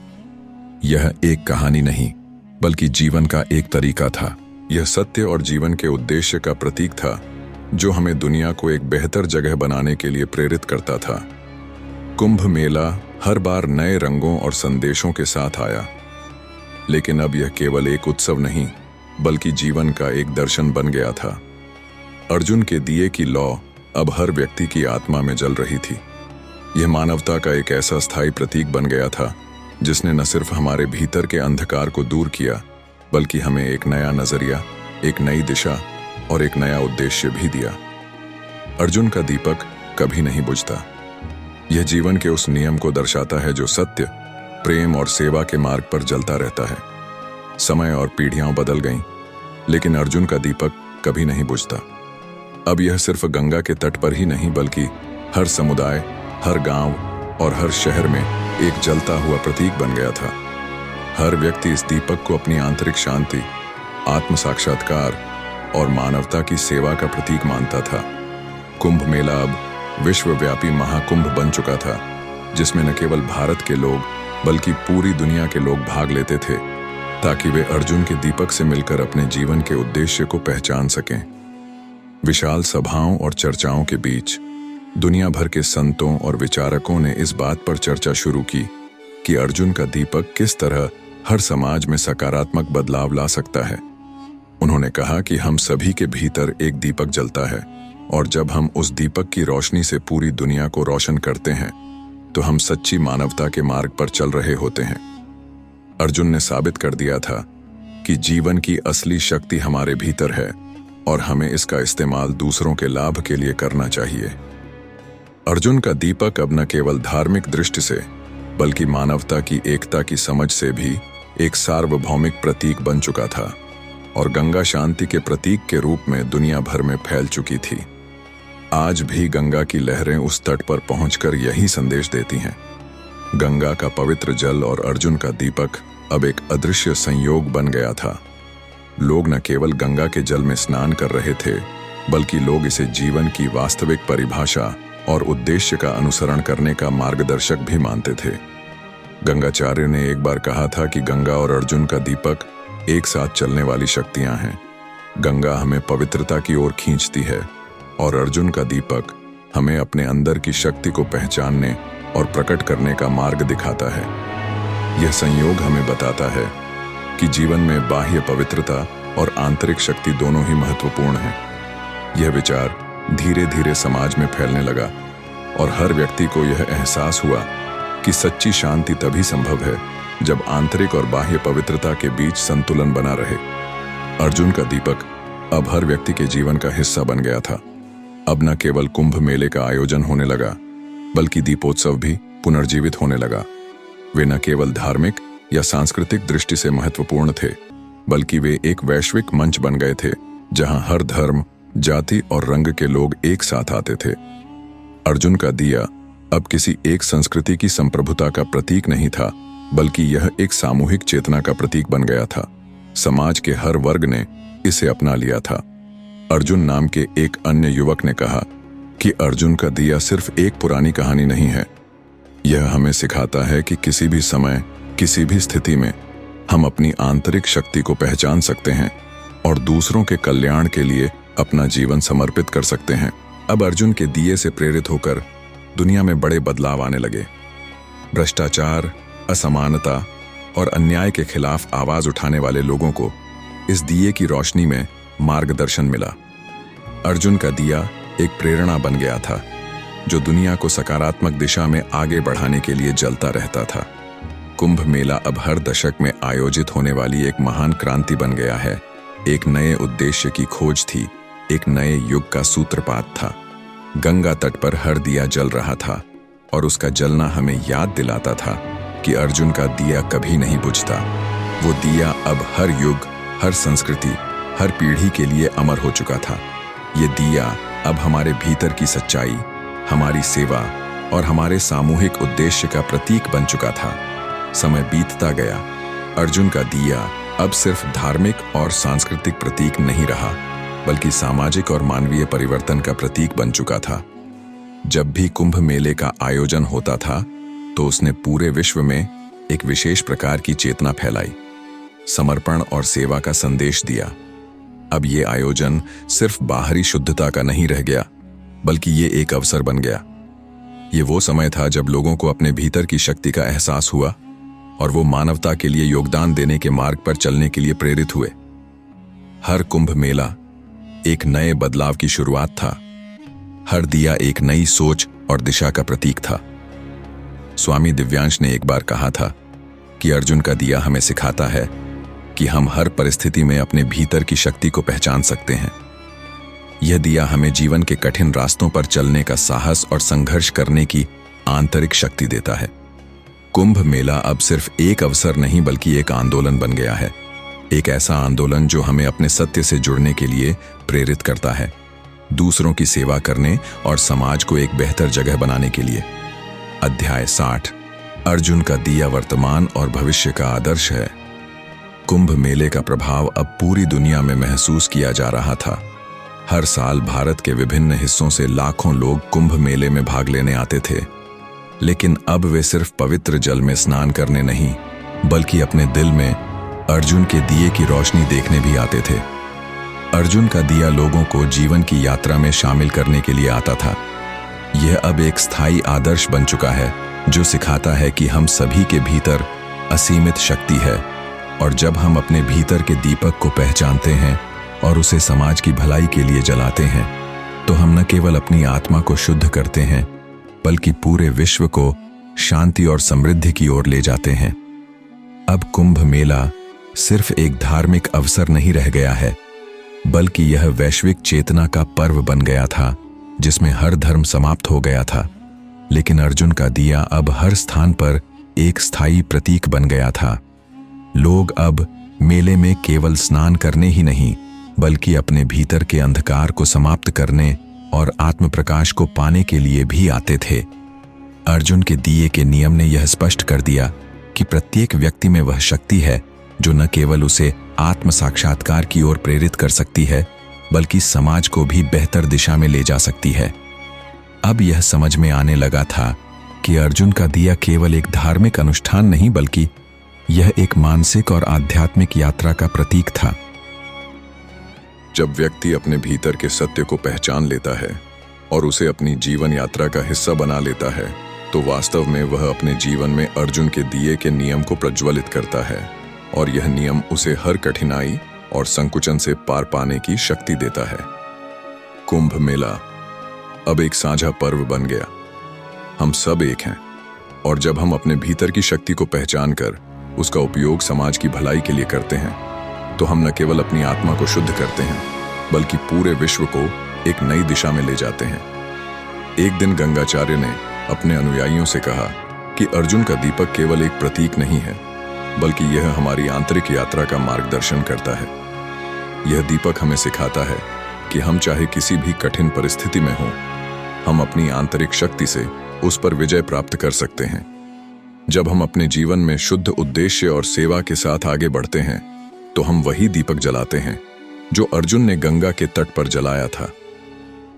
यह एक कहानी नहीं, बल्कि जीवन का एक तरीका था। यह सत्य और जीवन के उद्देश्य का प्रतीक था, जो हमें दुनिया को एक बेहतर जगह बनाने के लिए प्रेरित करता था। कुंभ मेला हर बार नए रंगों और संदेशों के साथ आया, लेकिन अब यह केवल एक उत्सव नहीं, बल्कि जीवन का एक दर्शन बन गया था। अर्जुन के दिए की लौ अब हर व्यक्ति की आत्मा में जल रही थी। यह मानवता का एक ऐसा स्थायी प्रतीक बन गया था, जिसने न सिर्फ हमारे भीतर के अंधकार को दूर किया, बल्कि हमें एक नया नजरिया, एक नई दिशा और एक नया उद्देश्य भी दिया। अर्जुन का दीपक कभी नहीं बुझता। यह जीवन के उस नियम को दर्शाता है जो सत्य, प्रेम और सेवा के मार्ग पर जलता रहता है। समय और पीढ़ियां बदल गईं, लेकिन अर्जुन का दीपक कभी नहीं बुझता। अब यह सिर्फ गंगा के तट पर ही नहीं, बल्कि हर समुदाय, हर गांव और हर शहर में एक जलता हुआ प्रतीक बन गया था। हर व्यक्ति इस दीपक को अपनी आंतरिक शांति, आत्म साक्षात्कार और मानवता की सेवा का प्रतीक मानता था। कुंभ मेला अब विश्वव्यापी महाकुंभ बन चुका था, जिसमें न केवल भारत के लोग बल्कि पूरी दुनिया के लोग भाग लेते थे, ताकि वे अर्जुन के दीपक से मिलकर अपने जीवन के उद्देश्य को पहचान सकें। विशाल सभाओं और चर्चाओं के बीच दुनिया भर के संतों और विचारकों ने इस बात पर चर्चा शुरू की कि अर्जुन का दीपक किस तरह हर समाज में सकारात्मक बदलाव ला सकता है। उन्होंने कहा कि हम सभी के भीतर एक दीपक जलता है, और जब हम उस दीपक की रोशनी से पूरी दुनिया को रोशन करते हैं, तो हम सच्ची मानवता के मार्ग पर चल रहे होते हैं। अर्जुन ने साबित कर दिया था कि जीवन की असली शक्ति हमारे भीतर है, और हमें इसका इस्तेमाल दूसरों के लाभ के लिए करना चाहिए। अर्जुन का दीपक अब न केवल धार्मिक दृष्टि से, बल्कि मानवता की एकता की समझ से भी एक सार्वभौमिक प्रतीक बन चुका था, और गंगा शांति के प्रतीक के रूप में दुनिया भर में फैल चुकी थी। आज भी गंगा की लहरें उस तट पर पहुंचकर यही संदेश देती हैं। गंगा का पवित्र जल और अर्जुन का दीपक अब एक अदृश्य संयोग बन गया था। लोग न केवल गंगा के जल में स्नान कर रहे थे, बल्कि लोग इसे जीवन की वास्तविक परिभाषा और उद्देश्य का अनुसरण करने का मार्गदर्शक भी मानते थे। गंगाचार्य ने एक बार कहा था कि गंगा और अर्जुन का दीपक एक साथ चलने वाली शक्तियां हैं। गंगा हमें पवित्रता की ओर खींचती है, और अर्जुन का दीपक हमें अपने अंदर की शक्ति को पहचानने और प्रकट करने का मार्ग दिखाता है। यह संयोग हमें बताता है कि जीवन में बाह्य पवित्रता और आंतरिक शक्ति दोनों ही महत्वपूर्ण हैं। यह विचार धीरे धीरे समाज में फैलने लगा, और हर व्यक्ति को यह एहसास हुआ कि सच्ची शांति तभी संभव है जब आंतरिक और बाह्य पवित्रता के बीच संतुलन बना रहे। अर्जुन का दीपक अब हर व्यक्ति के जीवन का हिस्सा बन गया था। अब न केवल कुंभ मेले का आयोजन होने लगा, बल्कि दीपोत्सव भी पुनर्जीवित होने लगा। वे न केवल धार्मिक या सांस्कृतिक दृष्टि से महत्वपूर्ण थे, बल्कि वे एक वैश्विक मंच बन गए थे, जहां हर धर्म, जाति और रंग के लोग एक साथ आते थे। अर्जुन का दिया अब किसी एक संस्कृति की संप्रभुता का प्रतीक नहीं था, बल्कि यह एक सामूहिक चेतना का प्रतीक बन गया था। समाज के हर वर्ग ने इसे अपना लिया था। अर्जुन नाम के एक अन्य युवक ने कहा कि अर्जुन का दिया सिर्फ एक पुरानी कहानी नहीं है। यह हमें सिखाता है कि किसी भी समय, किसी भी स्थिति में हम अपनी आंतरिक शक्ति को पहचान सकते हैं और दूसरों के कल्याण के लिए अपना जीवन समर्पित कर सकते हैं। अब अर्जुन के दिए से प्रेरित होकर दुनिया में बड़े बदलाव आने लगे। भ्रष्टाचार, असमानता और अन्याय के खिलाफ आवाज उठाने वाले लोगों को इस दिए की रोशनी में मार्गदर्शन मिला। अर्जुन का दिया एक प्रेरणा बन गया था, जो दुनिया को सकारात्मक दिशा में आगे बढ़ाने के लिए जलता रहता था। कुंभ मेला अब हर दशक में आयोजित होने वाली एक महान क्रांति बन गया है। एक नए उद्देश्य की खोज थी, एक नए युग का सूत्रपात था। गंगा तट पर हर दिया जल रहा था और उसका जलना हमें याद दिलाता था कि अर्जुन का दिया कभी नहीं बुझता। वो दिया अब हर युग, हर संस्कृति, हर पीढ़ी के लिए अमर हो चुका था। ये दिया अब हमारे भीतर की सच्चाई, हमारी सेवा और हमारे सामूहिक उद्देश्य का प्रतीक बन चुका था। समय बीतता गया, अर्जुन का दिया अब सिर्फ धार्मिक और सांस्कृतिक प्रतीक नहीं रहा, बल्कि सामाजिक और मानवीय परिवर्तन का प्रतीक बन चुका था। जब भी कुंभ मेले का आयोजन होता था, तो उसने पूरे विश्व में एक विशेष प्रकार की चेतना फैलाई, समर्पण और सेवा का संदेश दिया। अब ये आयोजन सिर्फ बाहरी शुद्धता का नहीं रह गया, बल्कि ये एक अवसर बन गया। ये वो समय था जब लोगों को अपने भीतर की शक्ति का एहसास हुआ और वो मानवता के लिए योगदान देने के मार्ग पर चलने के लिए प्रेरित हुए। हर कुंभ मेला एक नए बदलाव की शुरुआत था। हर दिया एक नई सोच और दिशा का प्रतीक था। स्वामी दिव्यांश ने एक बार कहा था कि अर्जुन का दिया हमें सिखाता है कि हम हर परिस्थिति में अपने भीतर की शक्ति को पहचान सकते हैं। यह दिया हमें जीवन के कठिन रास्तों पर चलने का साहस और संघर्ष करने की आंतरिक शक्ति देता है। कुंभ मेला अब सिर्फ एक अवसर नहीं, बल्कि एक आंदोलन बन गया है। एक ऐसा आंदोलन जो हमें अपने सत्य से जुड़ने के लिए प्रेरित करता है, दूसरों की सेवा करने और समाज को एक बेहतर जगह बनाने के लिए। अध्याय 60, अर्जुन का दिया वर्तमान और भविष्य का आदर्श है। कुंभ मेले का प्रभाव अब पूरी दुनिया में महसूस किया जा रहा था। हर साल भारत के विभिन्न हिस्सों से लाखों लोग कुंभ मेले में भाग लेने आते थे, लेकिन अब वे सिर्फ पवित्र जल में स्नान करने नहीं, बल्कि अपने दिल में अर्जुन के दिए की रोशनी देखने भी आते थे। अर्जुन का दिया लोगों को जीवन की यात्रा में शामिल करने के लिए आता था। यह अब एक स्थायी आदर्श बन चुका है, जो सिखाता है कि हम सभी के भीतर असीमित शक्ति है, और जब हम अपने भीतर के दीपक को पहचानते हैं और उसे समाज की भलाई के लिए जलाते हैं, तो हम न केवल अपनी आत्मा को शुद्ध करते हैं, बल्कि पूरे विश्व को शांति और समृद्धि की ओर ले जाते हैं। अब कुंभ मेला सिर्फ एक धार्मिक अवसर नहीं रह गया है, बल्कि यह वैश्विक चेतना का पर्व बन गया था, जिसमें हर धर्म समाप्त हो गया था, लेकिन अर्जुन का दिया अब हर स्थान पर एक स्थायी प्रतीक बन गया था। लोग अब मेले में केवल स्नान करने ही नहीं, बल्कि अपने भीतर के अंधकार को समाप्त करने और आत्म प्रकाश को पाने के लिए भी आते थे। अर्जुन के दिए के नियम ने यह स्पष्ट कर दिया कि प्रत्येक व्यक्ति में वह शक्ति है जो न केवल उसे आत्म साक्षात्कार की ओर प्रेरित कर सकती है, बल्कि समाज को भी बेहतर दिशा में ले जा सकती है। अब यह समझ में आने लगा था कि अर्जुन का दिया केवल एक धार्मिक अनुष्ठान नहीं, बल्कि यह एक मानसिक और आध्यात्मिक यात्रा का प्रतीक था। जब व्यक्ति अपने भीतर के सत्य को पहचान लेता है और उसे अपनी जीवन यात्रा का हिस्सा बना लेता है, तो वास्तव में वह अपने जीवन में अर्जुन के दिए के नियम को प्रज्वलित करता है, और यह नियम उसे हर कठिनाई और संकुचन से पार पाने की शक्ति देता है। कुंभ मेला अब एक साझा पर्व बन गया। हम सब एक हैं, और जब हम अपने भीतर की शक्ति को पहचान कर उसका उपयोग समाज की भलाई के लिए करते हैं, तो हम न केवल अपनी आत्मा को शुद्ध करते हैं, बल्कि पूरे विश्व को एक नई दिशा में ले जाते हैं। एक दिन गंगाचार्य ने अपने अनुयायियों से कहा कि अर्जुन का दीपक केवल एक प्रतीक नहीं है, बल्कि यह हमारी आंतरिक यात्रा का मार्गदर्शन करता है। यह दीपक हमें सिखाता है कि हम चाहे किसी भी कठिन परिस्थिति में हों, हम अपनी आंतरिक शक्ति से उस पर विजय प्राप्त कर सकते हैं। जब हम अपने जीवन में शुद्ध उद्देश्य और सेवा के साथ आगे बढ़ते हैं, तो हम वही दीपक जलाते हैं जो अर्जुन ने गंगा के तट पर जलाया था।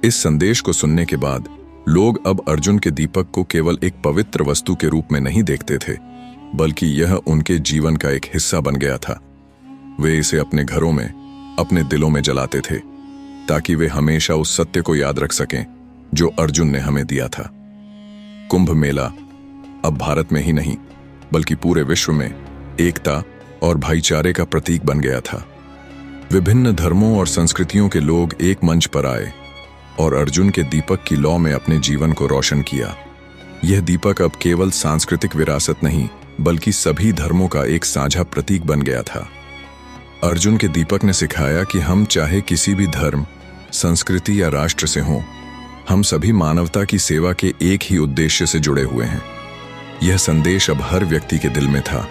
इस संदेश को सुनने के बाद लोग अब अर्जुन के दीपक को केवल एक पवित्र वस्तु के रूप में नहीं देखते थे, बल्कि यह उनके जीवन का एक हिस्सा बन गया था। वे इसे अपने घरों में, अपने दिलों में जलाते थे, ताकि वे हमेशा उस सत्य को याद रख सकें जो अर्जुन ने हमें दिया था। कुंभ मेला अब भारत में ही नहीं, बल्कि पूरे विश्व में एकता और भाईचारे का प्रतीक बन गया था। विभिन्न धर्मों और संस्कृतियों के लोग एक मंच पर आए और अर्जुन के दीपक की लौ में अपने जीवन को रोशन किया। यह दीपक अब केवल सांस्कृतिक विरासत नहीं, बल्कि सभी धर्मों का एक साझा प्रतीक बन गया था। अर्जुन के दीपक ने सिखाया कि हम चाहे किसी भी धर्म, संस्कृति या राष्ट्र से हों, हम सभी मानवता की सेवा के एक ही उद्देश्य से जुड़े हुए हैं। यह संदेश अब हर व्यक्ति के दिल में था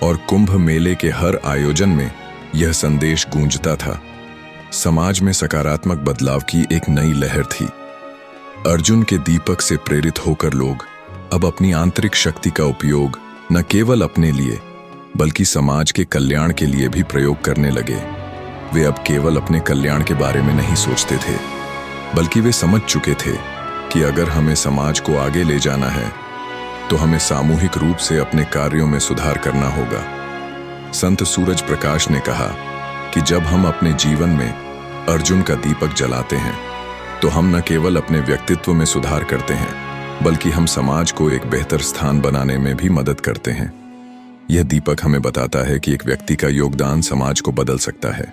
और कुंभ मेले के हर आयोजन में यह संदेश गूंजता था। समाज में सकारात्मक बदलाव की एक नई लहर थी। अर्जुन के दीपक से प्रेरित होकर लोग अब अपनी आंतरिक शक्ति का उपयोग न केवल अपने लिए बल्कि समाज के कल्याण के लिए भी प्रयोग करने लगे। वे अब केवल अपने कल्याण के बारे में नहीं सोचते थे, बल्कि वे समझ चुके थे कि अगर हमें समाज को आगे ले जाना है तो हमें सामूहिक रूप से अपने कार्यों में सुधार करना होगा। संत सूरज प्रकाश ने कहा कि जब हम अपने जीवन में अर्जुन का दीपक जलाते हैं तो हम न केवल अपने व्यक्तित्व में सुधार करते हैं, बल्कि हम समाज को एक बेहतर स्थान बनाने में भी मदद करते हैं। यह दीपक हमें बताता है कि एक व्यक्ति का योगदान समाज को बदल सकता है।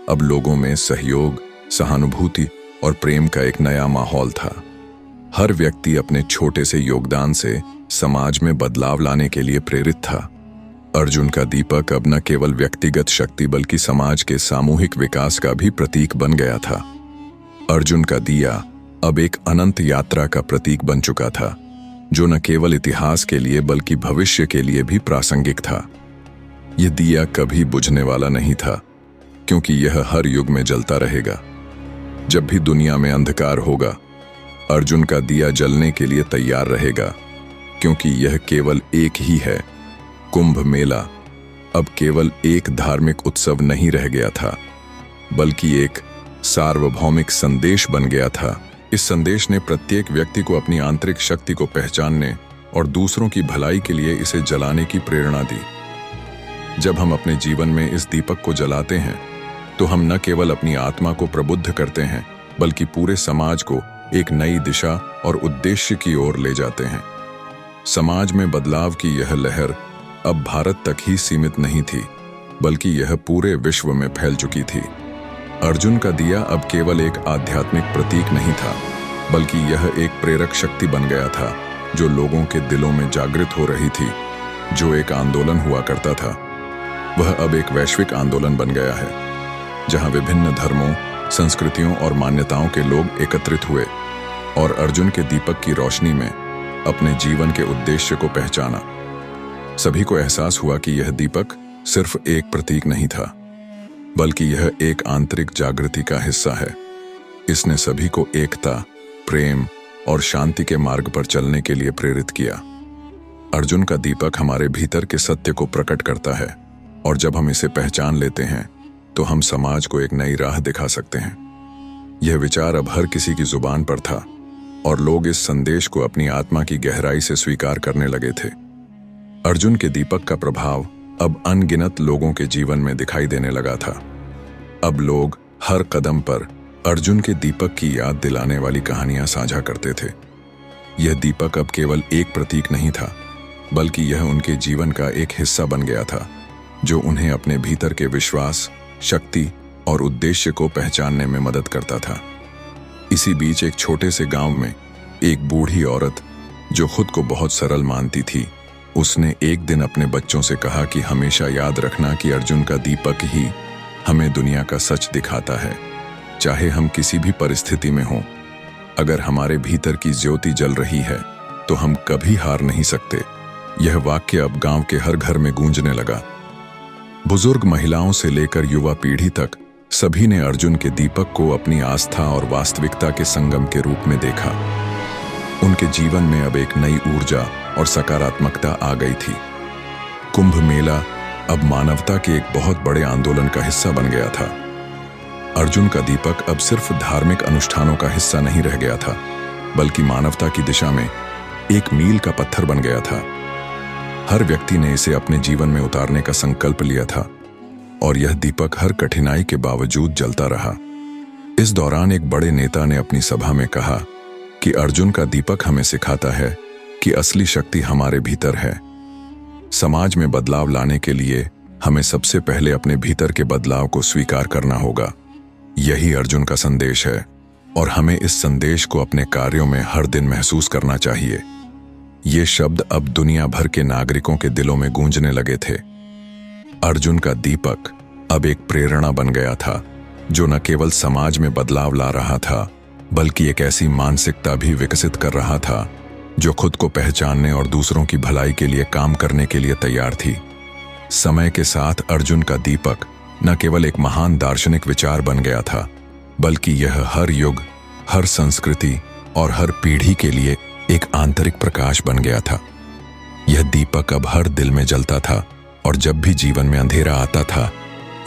अब लोगों में सहयोग, सहानुभूति और प्रेम का एक नया माहौल था। हर व्यक्ति अपने छोटे से योगदान से समाज में बदलाव लाने के लिए प्रेरित था। अर्जुन का दीपक अब न केवल व्यक्तिगत शक्ति बल्कि समाज के सामूहिक विकास का भी प्रतीक बन गया था। अर्जुन का दिया अब एक अनंत यात्रा का प्रतीक बन चुका था, जो न केवल इतिहास के लिए बल्कि भविष्य के लिए भी प्रासंगिक था। यह दिया कभी बुझने वाला नहीं था, क्योंकि यह हर युग में जलता रहेगा। जब भी दुनिया में अंधकार होगा, अर्जुन का दिया जलने के लिए तैयार रहेगा, क्योंकि यह केवल एक ही है। कुंभ मेला अब केवल एक धार्मिक उत्सव नहीं रह गया था, बल्कि एक सार्वभौमिक संदेश बन गया था। इस संदेश ने प्रत्येक व्यक्ति को अपनी आंतरिक शक्ति को पहचानने और दूसरों की भलाई के लिए इसे जलाने की प्रेरणा दी। जब हम अपने जीवन में इस दीपक को जलाते हैं तो हम न केवल अपनी आत्मा को प्रबुद्ध करते हैं, बल्कि पूरे समाज को एक नई दिशा और उद्देश्य की ओर ले जाते हैं। समाज में बदलाव की यह लहर अब भारत तक ही सीमित नहीं थी, बल्कि यह पूरे विश्व में फैल चुकी थी। अर्जुन का दिया अब केवल एक आध्यात्मिक प्रतीक नहीं था, बल्कि यह एक प्रेरक शक्ति बन गया था, जो लोगों के दिलों में जागृत हो रही थी। जो एक आंदोलन हुआ करता था, वह अब एक वैश्विक आंदोलन बन गया है, जहां विभिन्न धर्मों, संस्कृतियों और मान्यताओं के लोग एकत्रित हुए और अर्जुन के दीपक की रोशनी में अपने जीवन के उद्देश्य को पहचाना। सभी को एहसास हुआ कि यह दीपक सिर्फ एक प्रतीक नहीं था, बल्कि यह एक आंतरिक जागृति का हिस्सा है। इसने सभी को एकता, प्रेम और शांति के मार्ग पर चलने के लिए प्रेरित किया। अर्जुन का दीपक हमारे भीतर के सत्य को प्रकट करता है, और जब हम इसे पहचान लेते हैं तो हम समाज को एक नई राह दिखा सकते हैं। यह विचार अब हर किसी की जुबान पर था और लोग इस संदेश को अपनी आत्मा की गहराई से स्वीकार करने लगे थे। अर्जुन के दीपक का प्रभाव अब अनगिनत लोगों के जीवन में दिखाई देने लगा था। अब लोग हर कदम पर अर्जुन के दीपक की याद दिलाने वाली कहानियां साझा करते थे। यह दीपक अब केवल एक प्रतीक नहीं था, बल्कि यह उनके जीवन का एक हिस्सा बन गया था, जो उन्हें अपने भीतर के विश्वास, शक्ति और उद्देश्य को पहचानने में मदद करता था। इसी बीच एक छोटे से गांव में एक बूढ़ी औरत, जो खुद को बहुत सरल मानती थी, उसने एक दिन अपने बच्चों से कहा कि हमेशा याद रखना कि अर्जुन का दीपक ही हमें दुनिया का सच दिखाता है। चाहे हम किसी भी परिस्थिति में हों, अगर हमारे भीतर की ज्योति जल रही है तो हम कभी हार नहीं सकते। यह वाक्य अब गांव के हर घर में गूंजने लगा। बुजुर्ग महिलाओं से लेकर युवा पीढ़ी तक सभी ने अर्जुन के दीपक को अपनी आस्था और वास्तविकता के संगम के रूप में देखा। उनके जीवन में अब एक नई ऊर्जा और सकारात्मकता आ गई थी। कुंभ मेला अब मानवता के एक बहुत बड़े आंदोलन का हिस्सा बन गया था। अर्जुन का दीपक अब सिर्फ धार्मिक अनुष्ठानों का हिस्सा नहीं रह गया था, बल्कि मानवता की दिशा में एक मील का पत्थर बन गया था। हर व्यक्ति ने इसे अपने जीवन में उतारने का संकल्प लिया था, और यह दीपक हर कठिनाई के बावजूद जलता रहा। इस दौरान एक बड़े नेता ने अपनी सभा में कहा कि अर्जुन का दीपक हमें सिखाता है कि असली शक्ति हमारे भीतर है। समाज में बदलाव लाने के लिए हमें सबसे पहले अपने भीतर के बदलाव को स्वीकार करना होगा। यही अर्जुन का संदेश है, और हमें इस संदेश को अपने कार्यों में हर दिन महसूस करना चाहिए। ये शब्द अब दुनिया भर के नागरिकों के दिलों में गूंजने लगे थे। अर्जुन का दीपक अब एक प्रेरणा बन गया था, जो न केवल समाज में बदलाव ला रहा था, बल्कि एक ऐसी मानसिकता भी विकसित कर रहा था जो खुद को पहचानने और दूसरों की भलाई के लिए काम करने के लिए तैयार थी। समय के साथ अर्जुन का दीपक न केवल एक महान दार्शनिक विचार बन गया था, बल्कि यह हर युग, हर संस्कृति और हर पीढ़ी के लिए एक आंतरिक प्रकाश बन गया था। यह दीपक अब हर दिल में जलता था, और जब भी जीवन में अंधेरा आता था,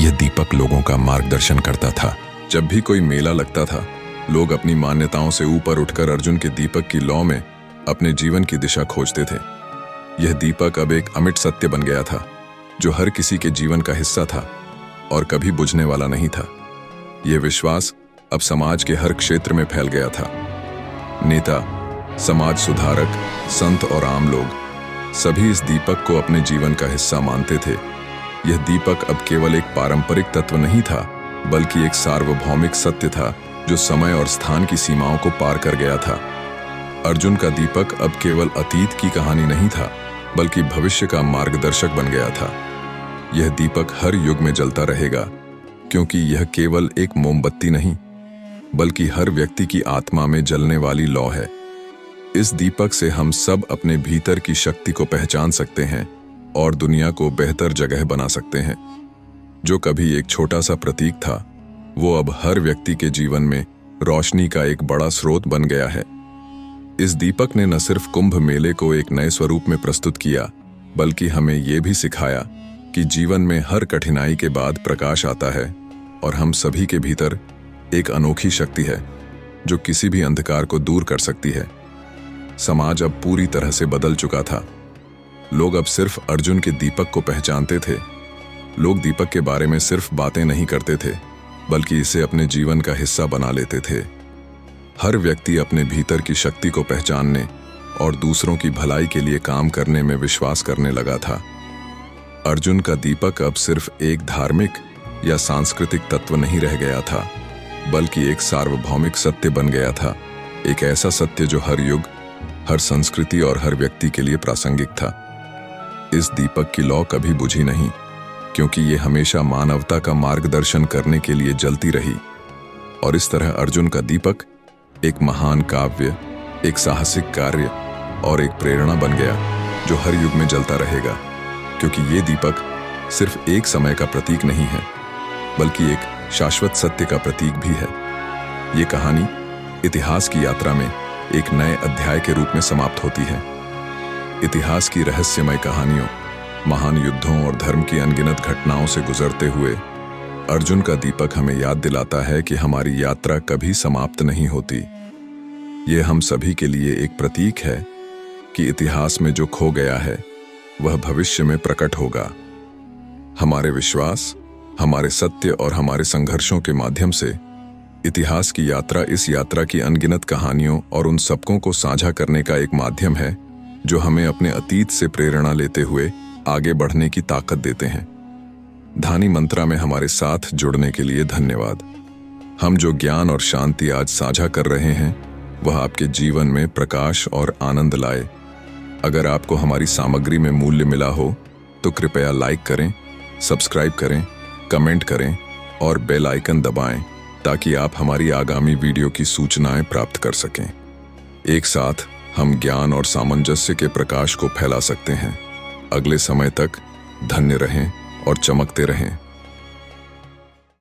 यह दीपक लोगों का मार्गदर्शन करता था। जब भी कोई मेला लगता था, लोग अपनी मान्यताओं से ऊपर उठकर अर्जुन के दीपक की लौ में अपने जीवन की दिशा खोजते थे। यह दीपक अब एक अमिट सत्य बन गया था, जो हर किसी के जीवन का हिस्सा था और कभी बुझने वाला नहीं था। यह विश्वास अब समाज के हर क्षेत्र में फैल गया था। नेता, समाज सुधारक, संत और आम लोग सभी इस दीपक को अपने जीवन का हिस्सा मानते थे। यह दीपक अब केवल एक पारंपरिक तत्व नहीं था, बल्कि एक सार्वभौमिक सत्य था जो समय और स्थान की सीमाओं को पार कर गया था। अर्जुन का दीपक अब केवल अतीत की कहानी नहीं था, बल्कि भविष्य का मार्गदर्शक बन गया था। यह दीपक हर युग में जलता रहेगा, क्योंकि यह केवल एक मोमबत्ती नहीं, बल्कि हर व्यक्ति की आत्मा में जलने वाली लौ है। इस दीपक से हम सब अपने भीतर की शक्ति को पहचान सकते हैं और दुनिया को बेहतर जगह बना सकते हैं। जो कभी एक छोटा सा प्रतीक था, वो अब हर व्यक्ति के जीवन में रोशनी का एक बड़ा स्रोत बन गया है। इस दीपक ने न सिर्फ कुंभ मेले को एक नए स्वरूप में प्रस्तुत किया, बल्कि हमें ये भी सिखाया कि जीवन में हर कठिनाई के बाद प्रकाश आता है, और हम सभी के भीतर एक अनोखी शक्ति है जो किसी भी अंधकार को दूर कर सकती है। समाज अब पूरी तरह से बदल चुका था। लोग अब सिर्फ अर्जुन के दीपक को पहचानते थे। लोग दीपक के बारे में सिर्फ बातें नहीं करते थे, बल्कि इसे अपने जीवन का हिस्सा बना लेते थे। हर व्यक्ति अपने भीतर की शक्ति को पहचानने और दूसरों की भलाई के लिए काम करने में विश्वास करने लगा था। अर्जुन का दीपक अब सिर्फ एक धार्मिक या सांस्कृतिक तत्व नहीं रह गया था, बल्कि एक सार्वभौमिक सत्य बन गया था। एक ऐसा सत्य जो हर युग, हर संस्कृति और हर व्यक्ति के लिए प्रासंगिक था। इस दीपक की लौ कभी बुझी नहीं, क्योंकि ये हमेशा मानवता का मार्गदर्शन करने के लिए जलती रही। और इस तरह अर्जुन का दीपक एक महान काव्य, एक साहसिक कार्य और एक प्रेरणा बन गया, जो हर युग में जलता रहेगा। क्योंकि ये दीपक सिर्फ एक समय का प्रतीक नहीं है, बल्कि एक शाश्वत सत्य का प्रतीक भी है। ये कहानी इतिहास की यात्रा में एक नए अध्याय के रूप में समाप्त होती है। इतिहास की रहस्यमय कहानियों, महान युद्धों और धर्म की अनगिनत घटनाओं से गुजरते हुए अर्जुन का दीपक हमें याद दिलाता है कि हमारी यात्रा कभी समाप्त नहीं होती। ये हम सभी के लिए एक प्रतीक है कि इतिहास में जो खो गया है, वह भविष्य में प्रकट होगा। हमारे विश्वास, हमारे सत्य और हमारे संघर्षों के माध्यम से इतिहास की यात्रा इस यात्रा की अनगिनत कहानियों और उन सबकों को साझा करने का एक माध्यम है, जो हमें अपने अतीत से प्रेरणा लेते हुए आगे बढ़ने की ताकत देते हैं। धानी मंत्रा में हमारे साथ जुड़ने के लिए धन्यवाद। हम जो ज्ञान और शांति आज साझा कर रहे हैं, वह आपके जीवन में प्रकाश और आनंद लाए। अगर आपको हमारी सामग्री में मूल्य मिला हो, तो कृपया लाइक करें, सब्सक्राइब करें, कमेंट करें और बेल आइकन दबाएं, ताकि आप हमारी आगामी वीडियो की सूचनाएं प्राप्त कर सकें। एक साथ हम ज्ञान और सामंजस्य के प्रकाश को फैला सकते हैं। अगले समय तक धन्य रहें और चमकते रहें।